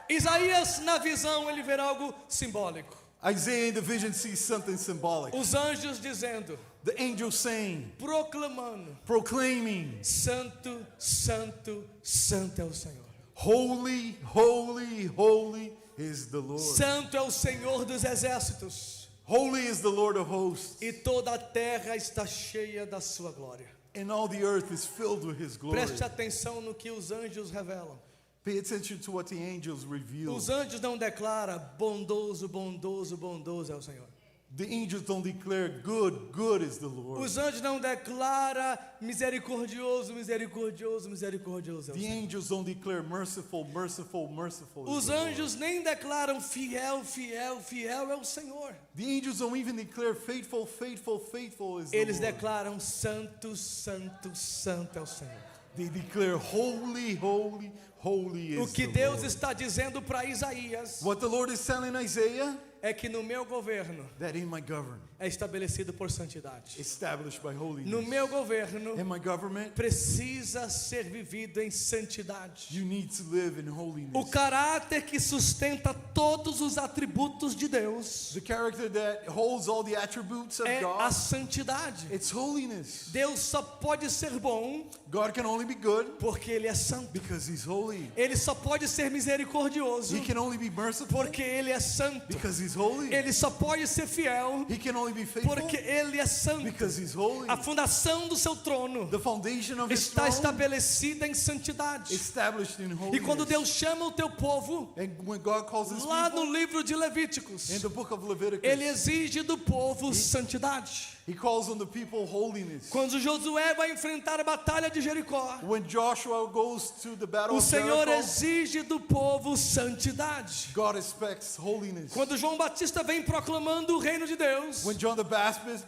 Isaías, na visão, ele vê algo simbólico. Isaiah in the vision sees something symbolic. Os anjos dizendo, The angel saying, proclamando: proclaiming, Santo, Santo, Santo é o Senhor. holy, holy, holy is the Lord. Santo é o Senhor dos exércitos. Holy is the Lord of hosts. E toda a terra está cheia da sua glória. And all the earth is filled with his glory. Preste atenção no que os anjos revelam. Pay attention to what the angels reveal. Os anjos não declaram bondoso, bondoso, bondoso é o Senhor. The angels don't declare good, good is the Lord. Os anjos não declaram misericordioso, misericordioso, misericordioso é o The Senhor. angels don't declare merciful, merciful, merciful. is Os the Lord. anjos nem declaram fiel, fiel, fiel é o Senhor. The angels don't even declare faithful, faithful, faithful is the Eles Lord. declaram santo, santo, santo é o Senhor. They declare holy, holy, holy O is que the Deus Lord. está dizendo para Isaías What the Lord is telling Isaiah, é que no meu governo that in my government, é estabelecido por santidade. established by holiness. No meu governo In my government, precisa ser vivido em santidade. you need to live in O holiness. caráter que sustenta todos os atributos de Deus The character that holds all the attributes of é a God, santidade. it's holiness. Deus só pode ser bom God can only be good porque Ele é santo. because he's holy. Ele só pode ser misericordioso He can only be merciful porque Ele é santo. because he's holy. Ele só pode ser fiel He can only be faithful porque Ele é santo. because he's holy. A fundação do seu trono The foundation of his está throne estabelecida em santidade. established in E holiness. quando Deus chama o teu povo, And when God calls his lá people, no livro de Levíticos, in the book of Leviticus, Ele exige do povo santidade. he calls on the people holiness. Quando Josué vai enfrentar a batalha de Jericó, When Joshua goes to the battle o of Senhor Jericho, exige do povo santidade. God expects holiness. Quando João Batista vem proclamando o reino de Deus, When John the Baptist,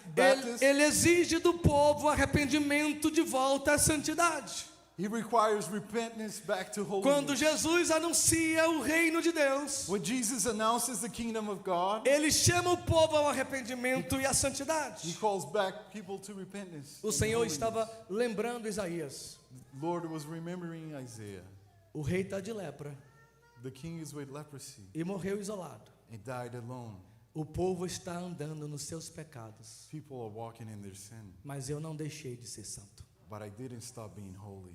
ele exige do povo arrependimento de volta à santidade. he requires repentance back to Quando holiness. Jesus anuncia o reino de Deus, When Jesus announces the kingdom of God, ele chama o povo ao arrependimento e à he santidade. calls back people to repentance. O and Senhor holiness. estava lembrando Isaías. The Lord was remembering Isaiah. O rei está de lepra The king is with leprosy e morreu isolado. and died alone. O povo está andando nos seus pecados, People are walking in their sin, mas eu não deixei de ser santo. but I didn't stop being holy.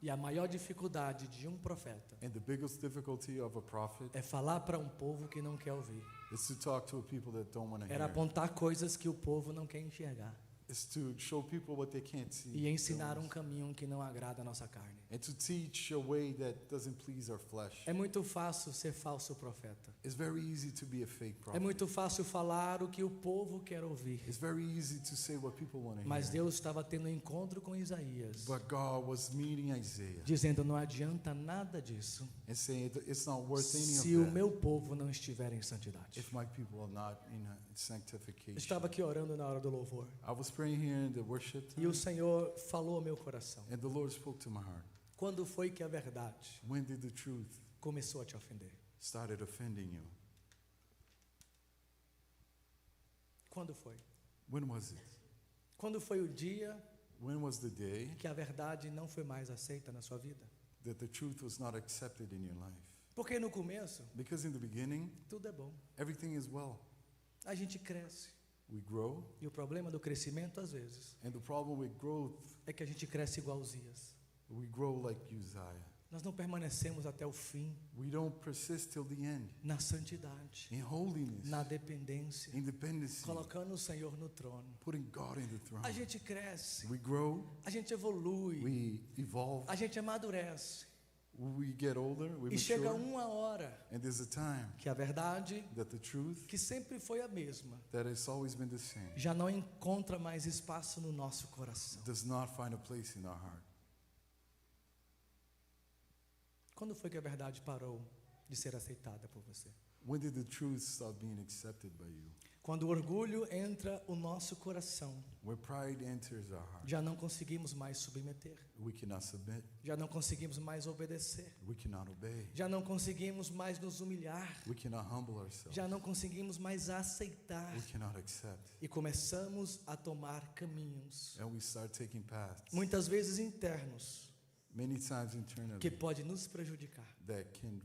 E a maior dificuldade de um profeta And the biggest difficulty of a prophet é falar para um povo que não quer ouvir. is to talk to people that don't want to Era hear. apontar coisas que o povo não quer enxergar. It's to show people what they can't see. E ensinar um caminho que não agrada a nossa carne. And to teach a way that doesn't please our flesh. É muito fácil ser falso profeta. It's very easy to be a fake É prophet. muito fácil falar o que o povo quer ouvir. It's very easy to say what people want to Mas hear. Deus estava tendo um encontro com Isaías, But God was meeting Isaiah dizendo: não adianta nada disso and saying it's not worth any se of o that meu povo não estiver em santidade. if my people are not in Eu sanctification. estava aqui orando na hora do louvor I was praying here in the worship e o time, Senhor falou ao meu coração: and the Lord spoke to my heart. quando foi que a verdade When did the truth começou a te ofender? started offending you? Quando foi? When was it? Quando foi o dia When was the day que a verdade não foi mais aceita na sua vida? that the truth was not accepted in your life? Porque no começo Because in the beginning, tudo é bom. everything is well. A gente cresce. We grow, E o problema do crescimento, às vezes, and the problem with growth, é que a gente cresce igual Uzias. we grow like Uzziah. Nós não permanecemos até o fim We don't persist till the end na santidade, in holiness, na dependência, independency, colocando o Senhor no trono. putting God in the throne. A gente cresce, We grow, a gente evolui, we evolve, a gente amadurece. we get older, we E chega mature, uma hora and there's a time que a verdade, that the truth que sempre foi a mesma, that has always been the same já não encontra mais espaço no nosso coração. does not find a place in our heart. Quando foi que a verdade parou de ser aceitada por você? When did the truth stop being accepted by you? Quando o orgulho entra o nosso coração, Where pride enters our heart, já não conseguimos mais submeter, we cannot submit, já não conseguimos mais obedecer, we cannot obey, já não conseguimos mais nos humilhar, we cannot humble ourselves, já não conseguimos mais aceitar we cannot accept, e começamos a tomar caminhos, and we start taking paths, muitas vezes internos, many times internally, que pode nos prejudicar. that can,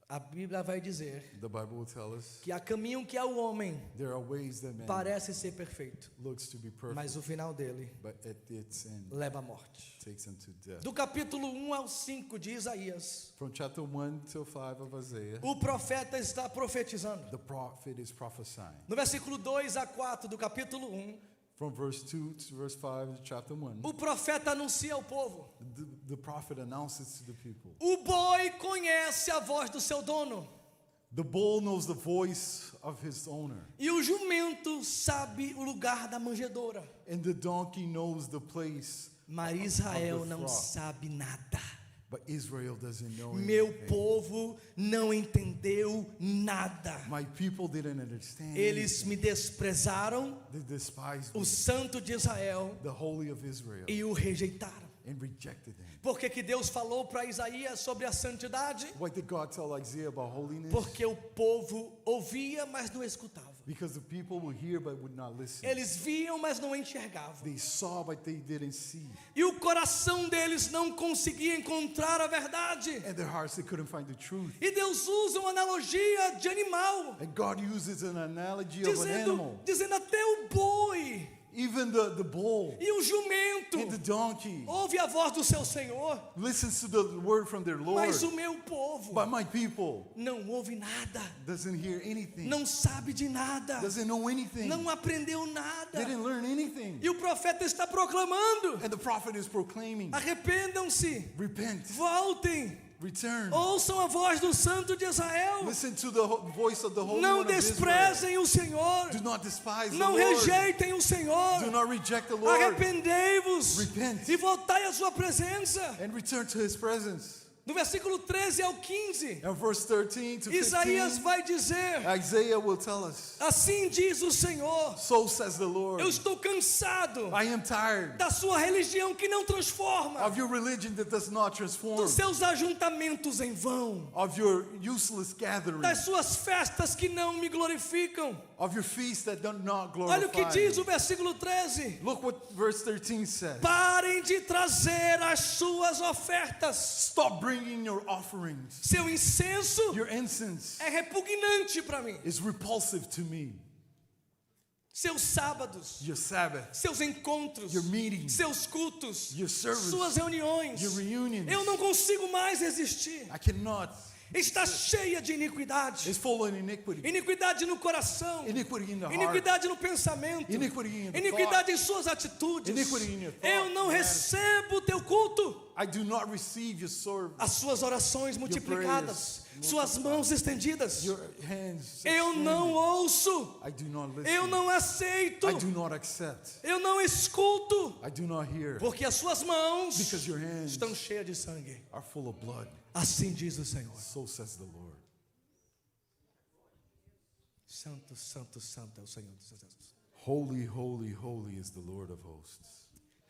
A Bíblia vai dizer the Bible will tell us, que há caminho que ao homem there are ways that man parece ser perfeito, looks to be perfect, mas o final dele but at its end leva à morte. takes him to death. Do capítulo 1 ao 5 de Isaías, From chapter 1 till 5 of Isaiah, o profeta está profetizando. the prophet is prophesying. No versículo 2 a 4 do capítulo 1, From verse 2 to verse 5 of chapter 1, o profeta anuncia ao povo: the prophet announces to the people, o boi conhece a voz do seu dono, the bull knows the voice of his owner, e o jumento sabe o lugar da manjedoura, and the donkey knows the place, mas Israel não flock. sabe nada. but Israel doesn't know Meu anything. povo não entendeu nada. My people didn't understand Eles anything. me desprezaram, They despised o me, Santo de Israel, the holy of Israel, e o rejeitaram. and rejected him. Por que que Deus falou para Isaías sobre a santidade? Why did God tell Isaiah about holiness? Porque o povo ouvia, mas não escutava. Because the people will hear but would not listen. Eles viam, mas não enxergavam. They saw but they didn't see. E o coração deles não conseguia encontrar a verdade. And their hearts, they couldn't find the truth. E Deus usa uma analogia de animal, And God uses an analogy of an animal. dizendo até o boi Even the bull e o jumento and the donkey ouve a voz do seu Senhor, listens to the word from their Lord. mas o meu povo But my people não ouve nada, doesn't hear anything. não sabe de nada, Doesn't know anything. não aprendeu nada. Didn't learn anything. E o profeta está proclamando: And the prophet is proclaiming, arrependam-se, repent, voltem, return. ouçam a voz do Santo de Israel, Listen to the voice of the Holy não One of Israel. desprezem o Senhor, Do not despise the não Lord. rejeitem o Senhor, Do not reject the Lord. arrependei-vos Repent. e voltai à sua presença. And return to his presence. No versículo 13 ao 15, And verse 13 to 15, Isaías vai dizer: Isaiah will tell us, assim diz o Senhor, so says the Lord, eu estou cansado I am tired da sua religião que não transforma, of your religion that does not transform, dos seus ajuntamentos em vão, of your useless das gatherings, suas festas que não me glorificam. of your feasts that do not Olha o que glorify diz me. o versículo 13: Look what verse 13 says. parem de trazer as suas ofertas. Stop bringing your offerings. Seu incenso Your incense é repugnante para mim. is repulsive to me. seus sábados, your Sabbath, seus encontros, your meetings, seus cultos, your service, suas reuniões. your reunions. Eu não consigo mais resistir. I cannot. Está cheia de iniquidade. It's full of iniquity. Iniquidade no coração. Iniquity in the heart. Iniquidade no pensamento. Iniquity in the Iniquidade em suas atitudes. Iniquity in your thought, Eu não recebo o teu culto. I do not receive your service, As suas orações multiplicadas, suas mãos estendidas. your hands. Eu extended. não ouço. I do not listen. Eu não aceito. I do not accept. Eu não escuto. I do not hear. Porque as suas mãos Because your hands estão cheias de sangue. are full of blood. Assim diz o Senhor. So says the Lord. Santo, santo, santo é o Senhor dos Exércitos. Holy, holy, holy is the Lord of hosts.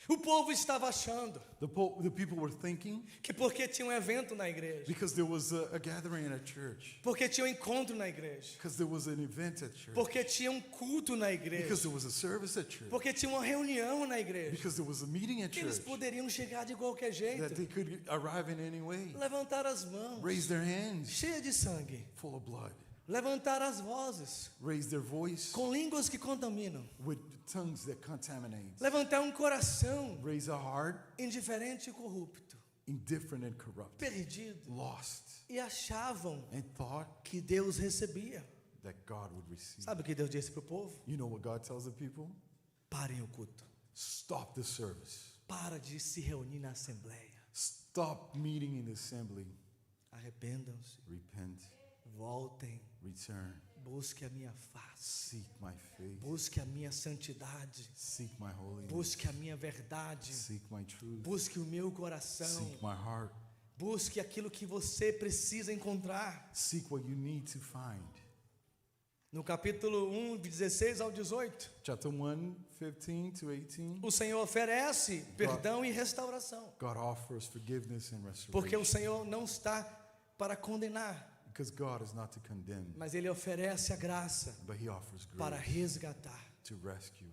O povo estava achando The people were thinking, que porque tinha um evento na igreja, because there was a gathering at church, porque tinha um encontro na igreja, because there was an event at church, porque tinha um culto na igreja, because there was a service at church, porque tinha uma reunião na igreja, because there was a meeting at que eles church, poderiam chegar de qualquer that jeito, they could arrive in any way, levantar as mãos, raise their hands cheia de sangue, full of blood, levantar as vozes, raise their voice com línguas que contaminam, with tongues that contaminate, levantar um coração raise a heart indiferente e corrupto, indifferent and corrupt, perdido, lost, e achavam and thought que Deus recebia. that God would receive. Sabe o que Deus disse para o povo? You know what God tells the people? Parem o culto. Stop the service. Para de se reunir na assembleia. Stop meeting in the assembly. Arrependam-se, Repent. voltem, Return. busque a minha face, Seek my face. busque a minha santidade, Seek my holiness. busque a minha verdade, Seek my truth. busque o meu coração, Seek my heart. busque aquilo que você precisa encontrar. Seek what you need to find. No capítulo 1, de 16 ao 18, Chapter 1, 15 to 18. o Senhor oferece perdão e restauração, God offers forgiveness and restoration. porque o Senhor não está para condenar, Because God is not to condemn, mas Ele oferece a graça but He offers para grace resgatar. to rescue.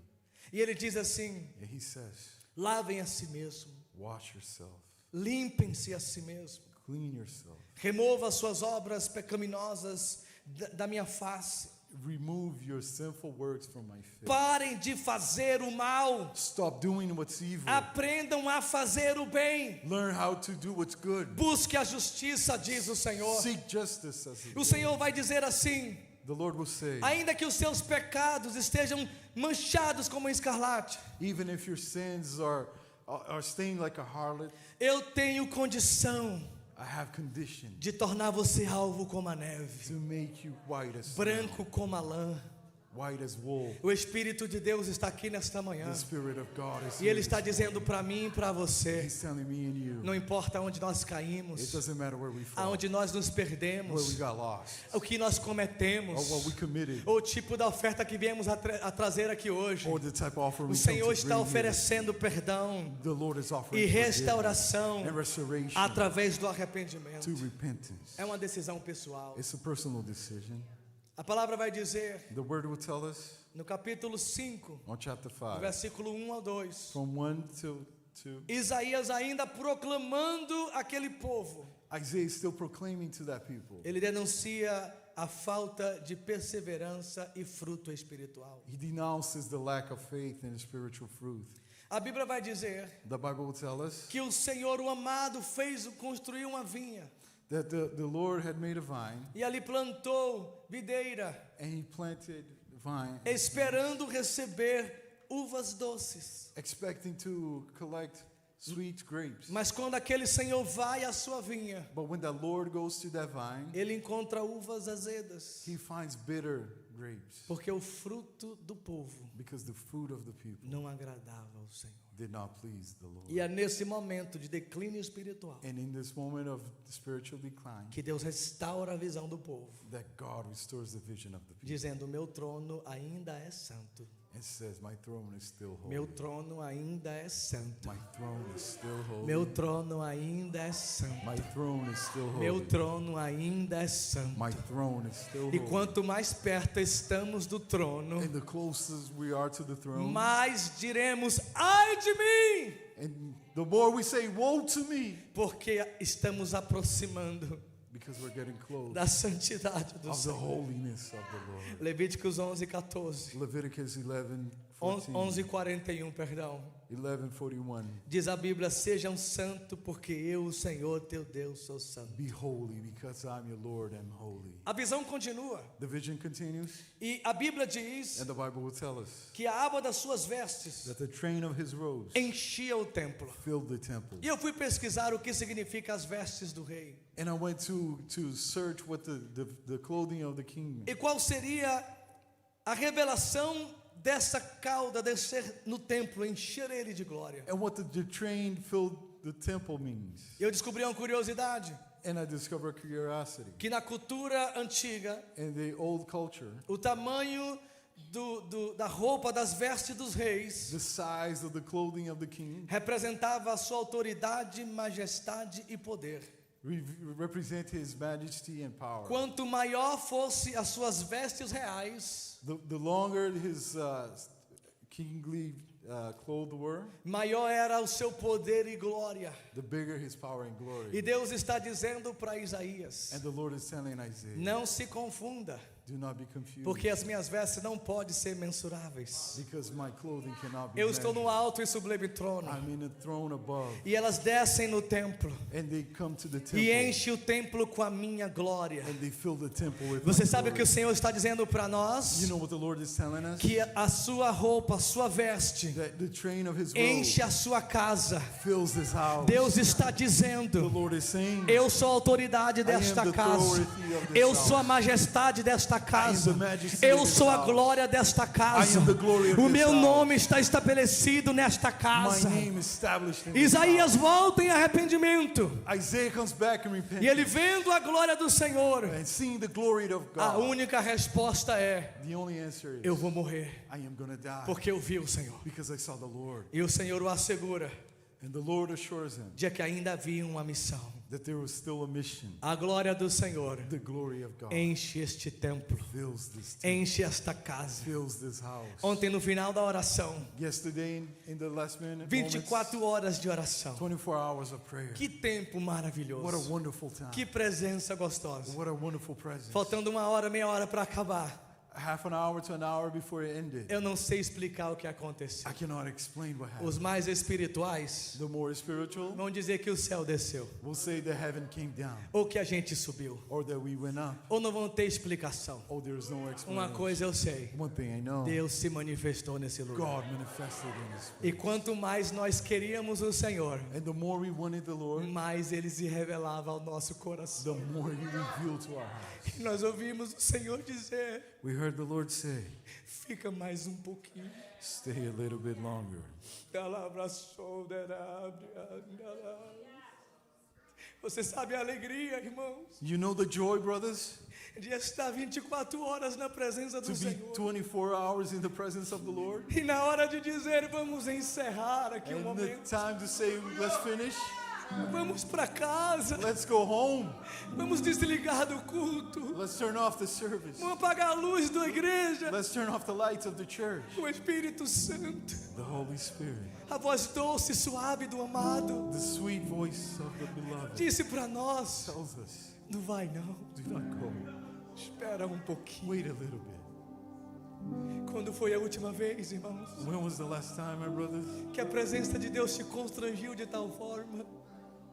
E Ele diz assim: And He says, lavem a si mesmo, wash yourself, limpem-se a si mesmo, clean yourself, remova as suas obras pecaminosas da minha face, remove your sinful works from my face. parem de fazer o mal, Stop doing what's evil. aprendam a fazer o bem, Learn how to do what's good. busque a justiça, diz o Senhor. Seek justice, says the O Lord. Senhor vai dizer assim: The Lord will say, ainda que os seus pecados estejam manchados como escarlate, even if your sins are stained like a harlot, eu tenho condição I have condition de tornar você alvo como a neve, to make you white as snow, branco como a lã. white as wool. O Espírito de Deus está aqui nesta manhã, The Spirit of God is e Ele here. está dizendo para mim e para você: He's telling me and you. não importa onde nós It caímos, doesn't matter where we fall, aonde nós nos where we perdemos, got lost, o que nós or cometemos, what we committed, ou o tipo da oferta que viemos a trazer aqui hoje. or the type of offering O we come Senhor to está bring you. oferecendo perdão The Lord is e offering forgiveness restauração and restoration através do arrependimento. to repentance. É uma decisão pessoal. It's a personal decision. A palavra vai dizer The Word will tell us no capítulo 5, on chapter do 5, versículo 1 ao 2. from 1 to 2. Isaías ainda proclamando aquele povo. Isaiah is still proclaiming to that people. Ele denuncia a falta de perseverança e fruto espiritual. He denounces the lack of faith and spiritual fruit. A Bíblia vai dizer The Bible will tell us que o Senhor, o amado, construiu uma vinha that the Lord had made a vine, e ali plantou videira, and He planted vine, esperando receber uvas doces. expecting to collect sweet grapes. Mas quando aquele Senhor vai à sua vinha, But when the Lord goes to that vine, ele encontra uvas azedas, He finds bitter grapes, porque o fruto do povo because the fruit of the people não agradava ao Senhor. did not please the Lord. E é nesse momento de declínio espiritual And in this moment of spiritual decline, que Deus restaura a visão do povo, that God restores the vision of the people dizendo: meu trono ainda é santo, and says, my throne is still holy. meu trono ainda é santo, My throne is still holy. meu trono ainda é santo, My throne is still holy. meu trono ainda é santo. My throne is still E holy. quanto mais perto estamos do trono, And the closest we are to the throne, mais diremos: ai de mim, and the more we say, woe to me, porque estamos aproximando Because we're getting close da santidade do of the Senhor. holiness of the Lord. Levíticos 11:14. Leviticus 11:14. 11:41, perdão. 11:41. Diz a Bíblia: sejam santos, porque eu, o Senhor teu Deus, sou santo. Be holy, because I'm your Lord, am holy. A visão continua. The vision continues, E a Bíblia diz and the Bible will tell us que a aba das suas vestes that the train of his robes enchia o templo. filled the temple. E eu fui pesquisar o que significa as vestes do rei. And I went to search what the clothing of the king. E qual seria a revelação dessa cauda descer no templo, encher ele de glória. And what the train filled the temple means. Eu descobri uma curiosidade, And I discovered curiosity. que na cultura antiga, In the old culture, o tamanho da roupa, das vestes dos reis, the size of the clothing of the king representava a sua autoridade, majestade e poder. represent his majesty and power. Quanto maior fosse as suas vestes reais, The longer his kingly clothes were, maior era o seu poder e glória. the bigger his power and glory. E Deus está dizendo para Isaías: And the Lord is telling Isaiah, não se confunda, do not be confused, porque as minhas vestes não podem ser mensuráveis. because my clothing cannot be Eu estou no measured. alto e sublime trono, I'm in a throne above, e elas descem no templo and they come to the temple, e enchem o templo com a minha glória. and they fill the temple with Você my sabe o que o glory. Senhor está dizendo para nós? You know what the Lord is telling us? Que a sua roupa, a sua veste That the train of his enche robe a sua casa. fills this house. Deus está The dizendo: Lord is saying, eu sou a autoridade desta the casa, authority of this eu house. sou a majestade desta casa, the majesty eu of this sou a house. glória desta casa. I am the glory of O this meu house. nome está estabelecido nesta My casa. name is established in this Isaías house. volta em arrependimento, Isaiah comes back in e repentance, ele vendo a glória do Senhor, and seeing the glory of a God. única resposta é: The only answer is, eu vou morrer, I am going to die, porque eu vi o Senhor. because I saw the Lord. E o Senhor o assegura And the Lord assures him de que ainda havia uma missão. that there was still a mission. A glória do Senhor The glory of God enche este templo, fills this temple, enche esta casa. fills this house. Ontem no final da oração, Yesterday in the last minute 24 moments, horas de oração. 24 hours of prayer. Que tempo What a maravilhoso. wonderful time. Que presença gostosa. What a wonderful presence. Faltando uma hora, meia hora para acabar, Half an hour to an hour before it ended. eu não sei explicar o que aconteceu. I cannot explain what happened. Os mais espirituais The more spiritual vão dizer que o céu desceu, will say that heaven came down, ou que a gente subiu, or that we went up, ou não vão ter explicação. or there's no Uma explanation. coisa eu sei: One thing I know, Deus se manifestou nesse lugar. God manifested in this E place. quanto mais nós queríamos o Senhor, And the more we wanted the Lord, mais Ele se revelava ao nosso the coração. more He revealed to our hearts. E nós ouvimos o Senhor dizer: We heard the Lord say, fica mais um pouquinho. stay a little bit longer. Você sabe a alegria, irmãos, You know the joy, brothers, de estar 24 horas na presença to do be Senhor. 24 hours in the presence of the Lord? E na hora de dizer: vamos encerrar aqui um And the momento, time to say, let's finish, vamos para casa, let's go home, vamos desligar do culto, let's turn off the service, vamos apagar a luz da igreja. let's turn off the lights of the church. O Espírito Santo, The Holy Spirit, a voz doce e suave do amado, the sweet voice of the beloved, disse para nós: tells us, não vai não, do not go. espera um pouquinho. Wait a little bit. Quando foi a última vez, irmãos, When was the last time, my brothers, que a presença de Deus te constrangiu de tal forma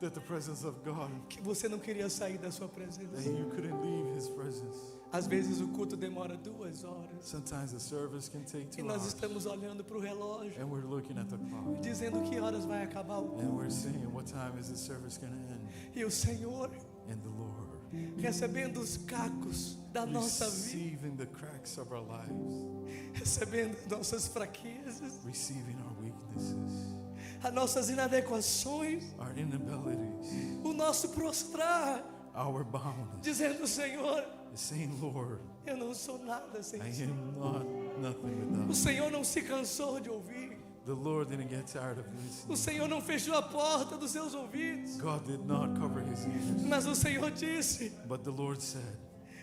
that the presence of God, que você não queria sair da sua that presença? you couldn't leave His presence? Às vezes o culto demora 2 horas Sometimes the service can take e 2 nós hours, estamos olhando para o relógio, and we're looking at the clock, dizendo que horas vai acabar o culto. and we're saying, what time is the service going to end? E o Senhor And the Lord, recebendo os cacos da nossa vida, receiving the cracks of our lives, recebendo nossas fraquezas, receiving our weaknesses, as nossas inadequações, our inabilities, o nosso prostrar, our boundness, dizendo: Senhor, saying, Lord, eu não sou nada sem I ti. am not nothing O without. Senhor não se cansou de ouvir. The Lord didn't get tired of O listening. Senhor não fechou a porta dos seus ouvidos. God did not cover His ears, Mas o Senhor disse: but the Lord said,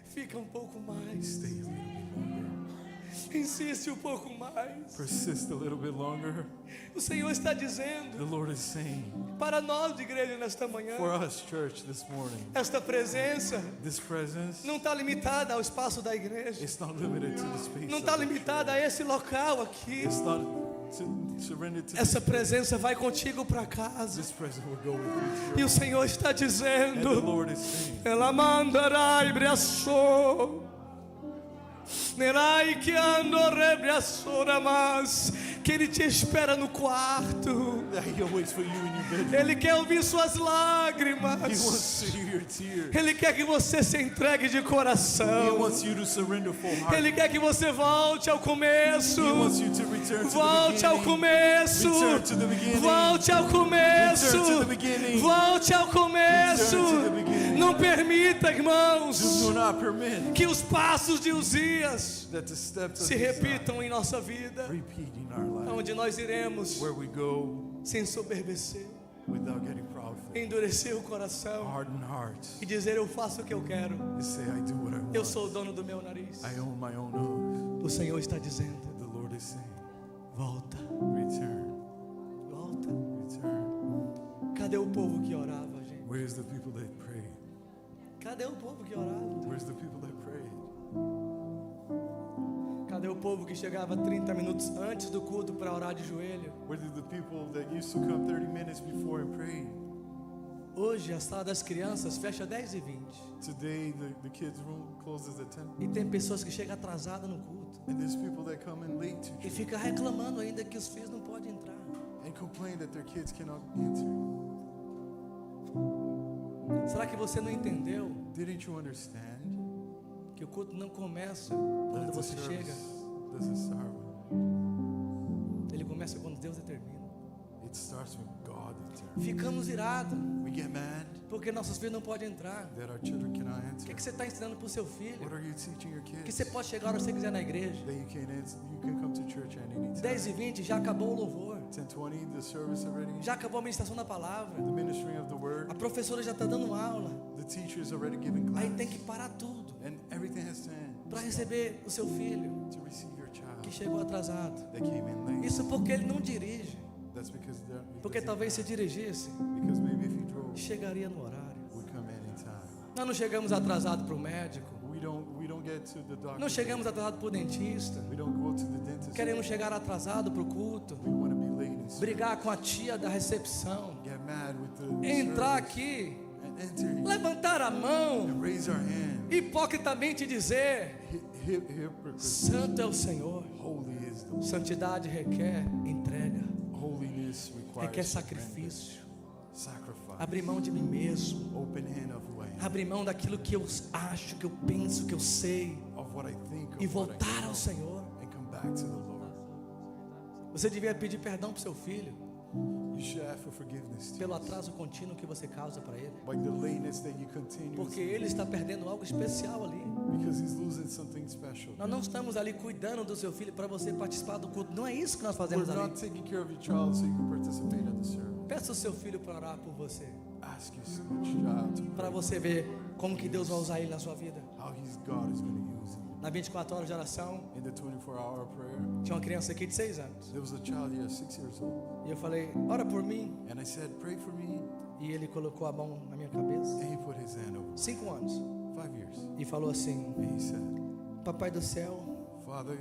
fica um pouco mais. stay a little bit longer. Insiste um pouco mais. Persist a little bit longer. O Senhor está The dizendo Lord is saying, para nós de igreja nesta manhã, for us, church, this morning, esta presença this presence, não está limitada ao espaço da igreja. it's not limited to the space. Não of está the limitada a esse local aqui. church. It's not surrendered to Essa this. presença vai contigo para casa. This presence will go with you. E o Senhor está And the dizendo: Lord is saying, ela mandará e braçou. Nerai que ando rebraçora, mas que Ele te espera no quarto. that He awaits for you in your bedroom. Ele quer ouvir suas He lágrimas. wants to hear your tears. Ele quer que você se entregue de He coração. wants you to surrender full heart. Ele quer que você volte ao começo. He wants you to return to the Volte ao beginning. começo. Return to the beginning. Volte ao começo. Return to the beginning. Volte ao começo. Return to the beginning. Não permita, irmãos, Do not permit que os passos de Uzias that the steps of se Uzziah repitam em nossa vida, repeat in our life. onde nós iremos Where we go sem soberbecer, without getting proudful. endurecer o coração Harden hearts. e dizer: eu faço o que eu quero, And say, I do what I want. eu sou o dono do meu nariz. I own my own nose. O Senhor está dizendo: The Lord is saying, volta, return, volta. return. Cadê o povo que orava, gente? Where's the people that prayed? Cadê o povo que orava? Where's the people that prayed? Cadê o povo que chegava 30 minutos antes do culto para orar de joelho? Where did the people that used to come 30 minutes before and pray? Hoje a sala das crianças fecha 10h20. Today, the kids' room closes at 10. E tem pessoas que chegam atrasadas no culto And there's people that come in late to e fica reclamando ainda que os filhos não podem entrar. and complain that their kids cannot enter. Será que você não entendeu Didn't you understand que o culto não começa quando that the você chega? service doesn't start Ele começa quando Deus determina. it starts with God determined. Ficamos irados We get mad porque nossos filhos não podem entrar. that our children cannot O enter. que você está ensinando para o seu filho? What are you teaching your Que kids? você pode chegar a hora que você quiser na igreja. That you can come to church at any time. 10h20 já acabou o louvor. 10:20, the service already. Já acabou a ministração da palavra. The ministry of the word. A professora já está dando aula. The teacher is already giving class. Aí tem que parar tudo And everything has to end para receber o seu filho to receive your que child chegou atrasado. that came in late. Isso porque ele não dirige. That's because Porque talvez se dirigisse, because maybe if he drove, chegaria no horário. would come in time. Nós não chegamos atrasados para o médico. We don't get to the doctor. Não chegamos atrasados para o dentista. We don't go to the dentist. Queremos chegar atrasado para o culto. We want to be late in service. Brigar com a tia da recepção. Get mad with the Entrar service. aqui. And enter Levantar a mão. and raise our hand. Hipocritamente dizer: Hypocrite. Santo é o Senhor. Holy is the Lord. Santidade requer entrega. Holiness Requer requires sacrifício. sacrifice. Abrir mão de mim mesmo. Open hand of who I am. Abrir mão daquilo que eu acho, que eu penso, que eu sei. Of what I think. E Of what I voltar know, ao Senhor. and come back to the Lord. Você devia pedir perdão para o seu filho You should ask for forgiveness to pelo us. atraso contínuo que você causa para ele. By the lateness that you continue. Porque ele está perdendo algo especial ali. Because he's losing something special. Nós não estamos ali cuidando do seu filho para você participar do culto. Não é isso que nós We're fazemos ali. not taking care of your child so you can participate in the service. Peça o seu filho para orar por você. Ask your child to Para pray você ver como que Deus vai usar ele na sua vida. how God is going to use him. Na 24 horas de oração, In the 24-hour prayer, tinha uma criança aqui de 6 anos. there was a child here, 6 years old. E eu falei: ora por mim. And I said, pray for me. E ele colocou a mão na minha cabeça. And he put his hand over 5 anos. 5 years. E falou assim: And he said, Papai do céu, Father,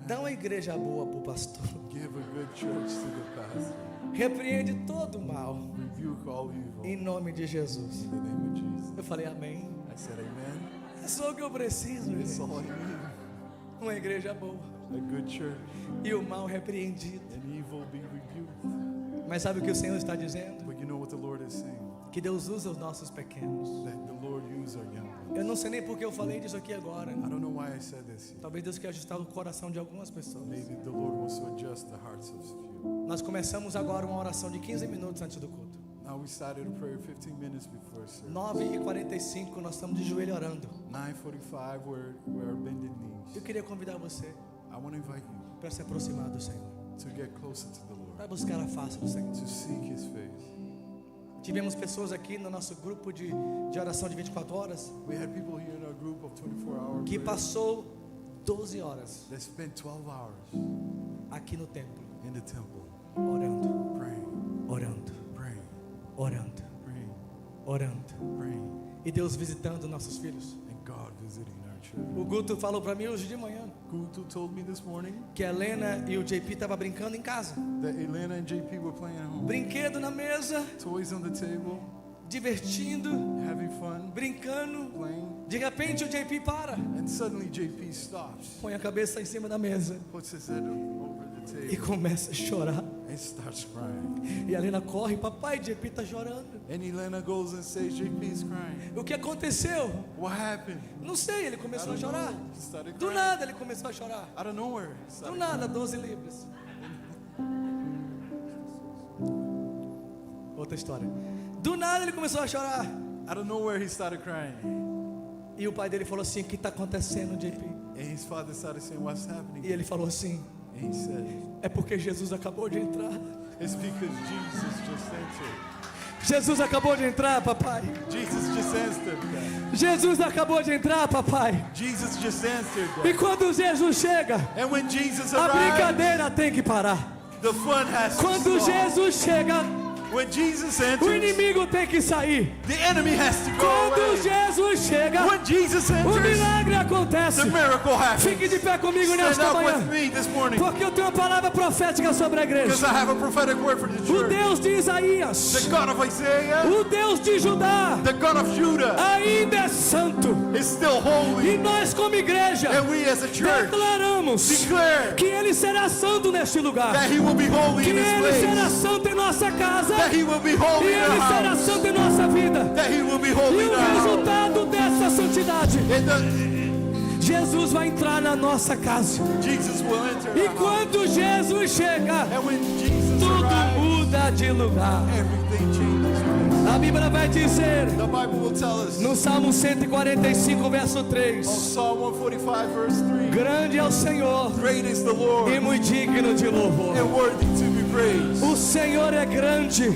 dá uma igreja boa para o pastor. give a good church to the pastor. Repreende todo o mal. Rebuke all evil. Em nome de Jesus. In the name of Jesus. Eu falei: amém. I said, amen. É só o que eu preciso, It's gente. all I need. Uma igreja boa. A good church. E o mal repreendido. And evil be rebuked. Mas sabe o que o Senhor está dizendo? But you know what the Lord is saying? Que Deus usa os nossos pequenos. That the Lord use our young ones. Eu não sei nem porque eu falei disso aqui agora. I don't know why I said this. Talvez Deus queira ajustar o coração de algumas pessoas. Maybe the Lord wants to adjust the hearts of few. Nós começamos agora uma oração de 15 minutos antes do culto. Now we started a prayer 15 minutes before service. 9h45 nós estamos de joelho orando. 9:45 we're bending knees. Eu queria convidar você I want to invite you para se aproximar do Senhor. to get closer to the Lord, Vai buscar a face do Senhor. to seek His face. Tivemos pessoas aqui no nosso grupo de oração de 24 horas We had people here in our group of 24-hour que prayer passou 12 horas that spent 12 hours aqui no templo, in the temple orando, praying, orando, praying, orando, praying, orando. praying, E Deus visitando nossos filhos. and God visiting our children. O Guto falou para mim hoje de manhã Guto told me this morning que a Helena e o JP estavam brincando em casa. that Elena and JP were playing at home. Brinquedo na mesa, Toys on the table, divertindo, having fun, brincando. playing, De repente o JP para, and suddenly JP stops, põe a cabeça em cima da mesa puts his head over the e table, começa a chorar. and starts crying. E a Helena corre, papai, JP está chorando. And Elena goes and says, JP is crying. O que aconteceu? What happened? Não sei, ele começou a chorar. He started Do crying. nada ele começou a chorar. Out of nowhere. he Do started nada, 12 libras. Outra história. Do nada ele começou a chorar. Out of nowhere, he started crying. E o pai dele falou assim: o que está acontecendo, JP? And his father started saying, what's happening? E ele falou assim: And he said, é porque Jesus acabou de entrar. it's because Jesus just entered. Jesus acabou de entrar, papai. Jesus just entered. Dad. Jesus acabou de entrar, papai. Jesus just entered. E Dad. quando Jesus chega, And when Jesus a arrived, brincadeira tem que parar. the fun has to Quando stop. Jesus chega, When Jesus o enters, inimigo tem que sair. the enemy has to go Quando away. Jesus chega, When Jesus o enters, milagre acontece. the miracle happens. Fique de pé comigo Stand nesta up manhã, with me this morning, porque eu tenho uma palavra profética sobre a because igreja. I have a prophetic word for the O church. Deus de The Isaías, God of Isaiah, o Deus de Judá, the God of Judah, ainda é santo. is still E holy. nós, como igreja, And we as a church declaramos declare que Ele será santo neste lugar, that He will be holy que in this Ele será place, santo em nossa casa, that He will be e holy in Ele our será house, santo em nossa vida. that He will be E holy in o our house. resultado dessa santidade, And Jesus vai entrar na nossa casa. Jesus will enter E our house. quando Jesus chega, And when Jesus tudo arrives, muda de lugar. everything changes. Right? A Bíblia vai dizer The Bible will tell us no Salmo 145, verso on 3: Psalm 145 verse 3, grande é o Senhor great is the Lord e muito digno de louvor. and worthy to be praised. O Senhor é grande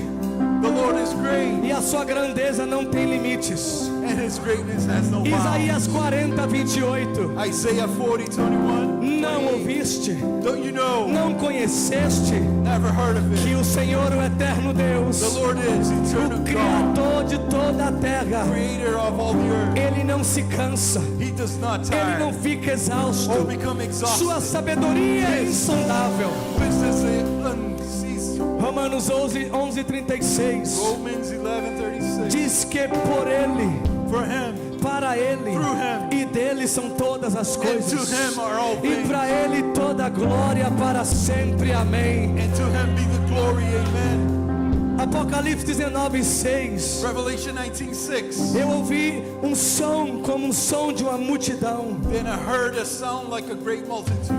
The Lord is great e a sua grandeza não tem limites. and His greatness has no bounds. Isaías 40, 28. Isaiah 40:21. Não ouviste, Don't you know? não conheceste Never heard of que it. o Senhor, o eterno The Deus, Lord is eternal o God, Criador de toda a terra, creator of all the earth. Ele não se cansa, He does not Ele não tire fica exausto. or become Sua exhausted. sabedoria é insondável. Wisdom is unceasing. Romanos 11:36 Romans 11:36. diz que por Ele, For Him para Ele Through Him. e dele são todas as and to coisas. Him are all E things, para Ele toda a glória para sempre. Amém. and to Him be the glory. Amen. Apocalipse 19:6. Revelation 19:6. Eu ouvi um som como um som de uma multidão, Then I heard a sound like a great multitude,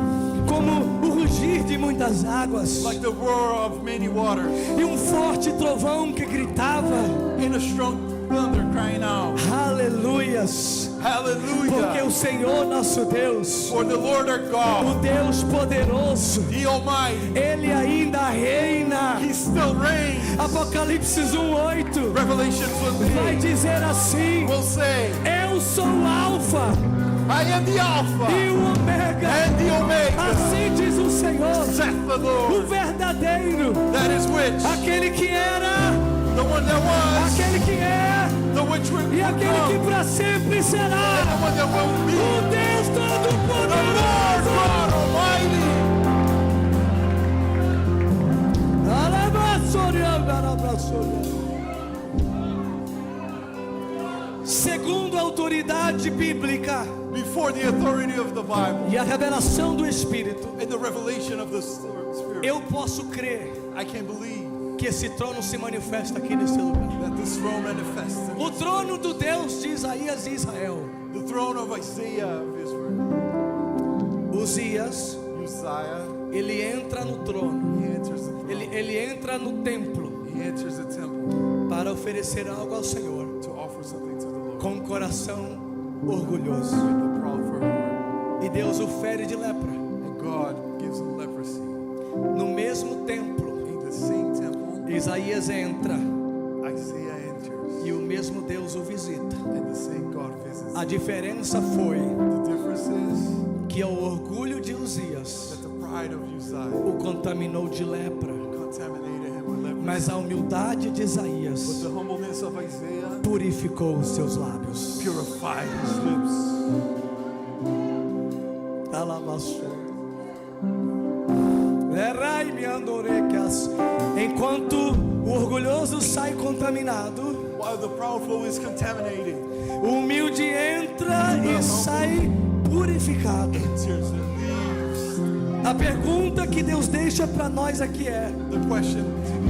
como o rugir de muitas águas, like the roar of many waters, e um forte trovão que gritava: and a strong thunder crying out, Aleluias! Porque o Hallelujah! Senhor nosso Deus, For the Lord our o God, Deus poderoso, the Almighty, Ele ainda reina. He still reigns. Apocalipse 1:8 Revelation vai 1:8 dizer assim: will say, eu sou o Alfa I am the e Alpha o Ômega. and the Omega, Assim diz o Senhor, saith the o Lord, verdadeiro, that is which, aquele que era, the one that was, aquele que é the which will e aquele que come, para sempre and será. the one that will O be, Deus the Lord Todo-Poderoso. God Almighty. Segundo a autoridade bíblica Before the authority of the Bible e a revelação do Espírito, and the revelation of the Spirit, eu posso crer I can believe que esse trono se manifesta aqui nesse lugar. that this throne manifests in O trono do Deus de Isaías e Israel. the throne of Isaiah of Israel. Uzias, Uzziah, ele entra no trono, he enters the throne. ele entra no templo He enters the temple para oferecer algo ao Senhor to offer something to the Lord com um coração orgulhoso. with a proud heart. E Deus o fere de lepra. And God gives him leprosy. No mesmo templo, In the same temple, Isaías entra Isaiah enters. e o mesmo Deus o visita. And the same God visits. A diferença foi The difference is que é o orgulho de that Uzias the pride of Uzziah o contaminou de lepra, contaminated him with leprosy. mas a humildade de But Isaías the humbleness of Isaiah purificou os seus lábios. purified his lips. Enquanto o orgulhoso sai contaminado, While the proudful is contaminated, o humilde entra e sai purificado. enters and leaves. A pergunta que Deus deixa para nós aqui é: The question,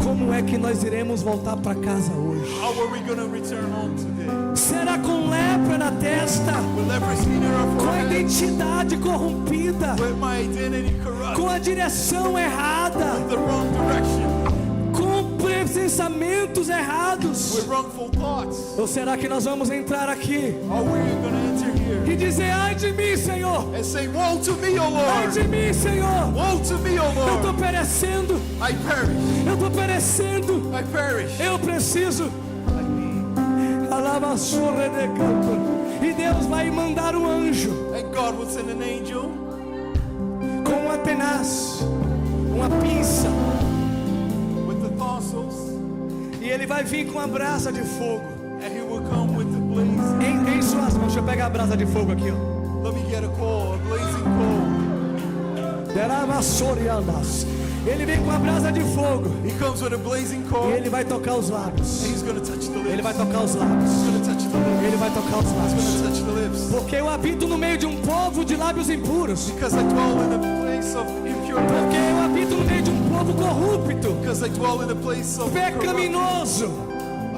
como é que nós iremos voltar para casa hoje? how are we going to return home today? Será com lepra na testa, With leprosy in our com a forehead, identidade corrompida, with my identity corrupt, com a direção errada, the wrong direction, com pensamentos errados? with wrongful thoughts? Ou será que nós vamos entrar aqui Are we going to enter here e dizer: ai de mim, Senhor, and say, woe to me, O ai Lord, de mim, Senhor, woe to me, O eu estou Lord, perecendo, I perish, eu estou perecendo, I perish, eu preciso. I need. E Deus vai mandar um anjo And God will send an angel com uma tenaz, uma pinça, with the tonsils, e ele vai vir com a brasa de fogo and he will come with the blazing. em suas mãos. Deixa eu pegar a brasa de fogo aqui, ó. Let me get a coal, a blazing coal. Ele vem com a brasa de fogo He comes with a blazing coal, e ele vai tocar os lábios. and he's going to touch the lips. Ele vai tocar os lábios. He's going to touch the lips. Ele vai tocar os He's going lábios. to touch the lips. Porque eu habito no meio de um povo de lábios impuros. Because I dwell in a place of impure Porque lips. eu habito no meio de um povo corrupto, Because I dwell in a place of corrupt, pecaminoso,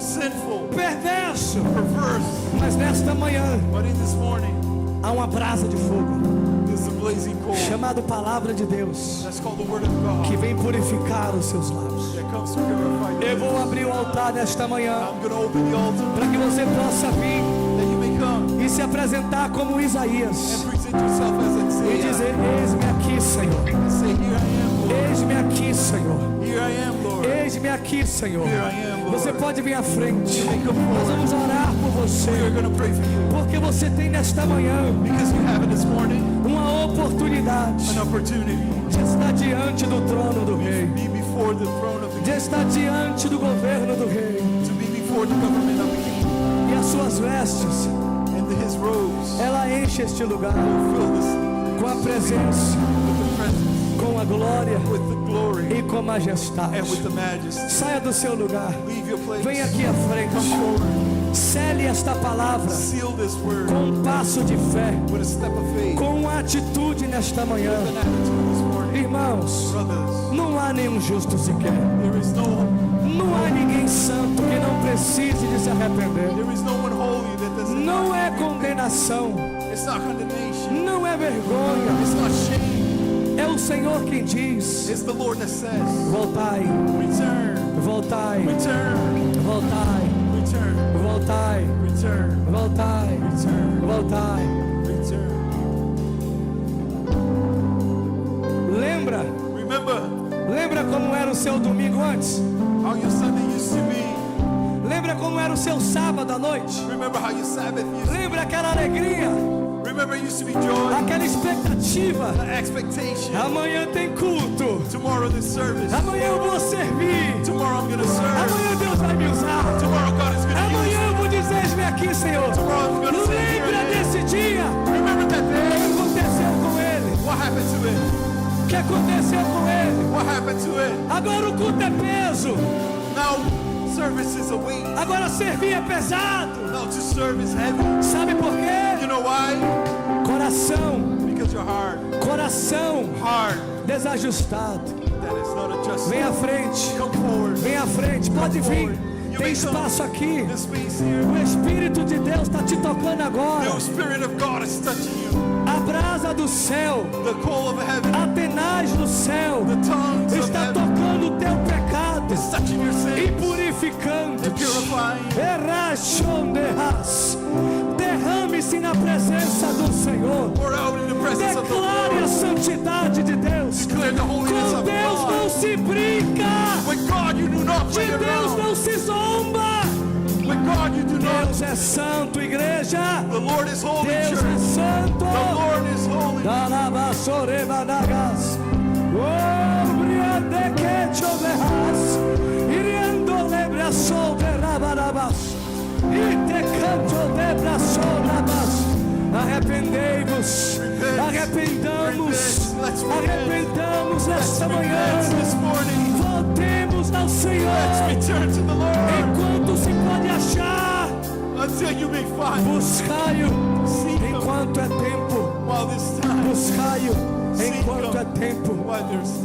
sinful, perverso. perverse. Mas nesta manhã But in this morning, há uma brasa de fogo there's a blazing coal. chamado Palavra de Deus, That's called the Word of God. que vem purificar os seus lábios. That comes to purify your Eu lips. vou abrir o altar nesta manhã I'm going to open the altar para que você possa vir that you may come e se apresentar como Isaías and present yourself as e Isaiah. dizer: eis-me aqui, Senhor. And say, here I am, Lord. Eis-me aqui, Senhor. Here I am, Lord. Eis-me aqui, Senhor. Here I am, Lord. Você pode vir à frente. You may come Nós forward. vamos orar por We are você, going to pray for you. porque você tem nesta manhã Because you have it this morning, uma oportunidade an opportunity de estar diante do trono do Rei, be before the throne of the de King, estar diante do governo do Rei. to be before the government of the King. E as suas vestes, And his robes ela enche este lugar fill this com a presença, with the presence, com a glória with the glory, e com majestade. and with the majesty. Saia do seu lugar, Leave your place. vem aqui à Come frente, forward. cele esta palavra Seal this word com um passo de fé, with a step of faith. com uma atitude nesta manhã. With an attitude this morning. Irmãos, Brothers, não há nenhum justo sequer. there is Não há ninguém santo que não precise de se arrepender. no one holy that doesn't. Não é condenação, It's not condemnation. não é vergonha. It's not shame. É o Senhor quem diz: It's the Lord that says, voltai, return, voltai, return, voltai, return, voltai, return, voltai, return, voltai. return. Lembra como era o seu domingo antes? How your Sunday used to be. Lembra como era o seu sábado à noite? Remember how your Sabbath used to be. Lembra aquela alegria, Remember it used to be joy, aquela expectativa? the expectation. Amanhã tem culto, Tomorrow this service. amanhã eu vou servir, Tomorrow I'm going to serve. amanhã Deus vai me usar, Tomorrow God is going to use amanhã me. eu vou dizer: eis-me aqui, Senhor. Tomorrow I'm going to say, here Lembra I am. desse dia? Remember that O day. que aconteceu com ele? What happened to it? O que aconteceu com ele? What happened to it? Agora o culto é peso, Now service is a weight. agora servir é pesado. Now to serve is heavy. Sabe por You quê? know why? Coração, Because you're hard. coração Hard. desajustado. That is not a just. Vem à frente, Come forward. vem à frente, pode vir. Tem espaço aqui. The space here. O Espírito de Deus está te tocando agora. The Spirit of God is touching you. A brasa do céu, The coal of heaven. a tenaz do céu The tongues of está heaven tocando o teu pecado is touching your e sins purificando. and purifying. Derrame-se na presença do Senhor. Pour out in the presence of the Declare a Lord. santidade de Deus. Declare the holiness Com of Deus não God. se brinca. With God you do not play De Deus around. não se zomba. With God you do not Deus é santo, igreja. The Lord is holy, Deus é church. santo. The Lord is holy. Dalabassorebanagas. Oh, briande que choverás. Iriando lebra solderabas. E te canto debra solabas. Arrependei-vos. Arrependamos. Arrependamos nesta manhã. This morning, Voltemos ao Senhor. let's return to the Lord Enquanto se pode achar, until you may find buscai-o enquanto é tempo. while this time, Buscai-o enquanto é tempo. while there's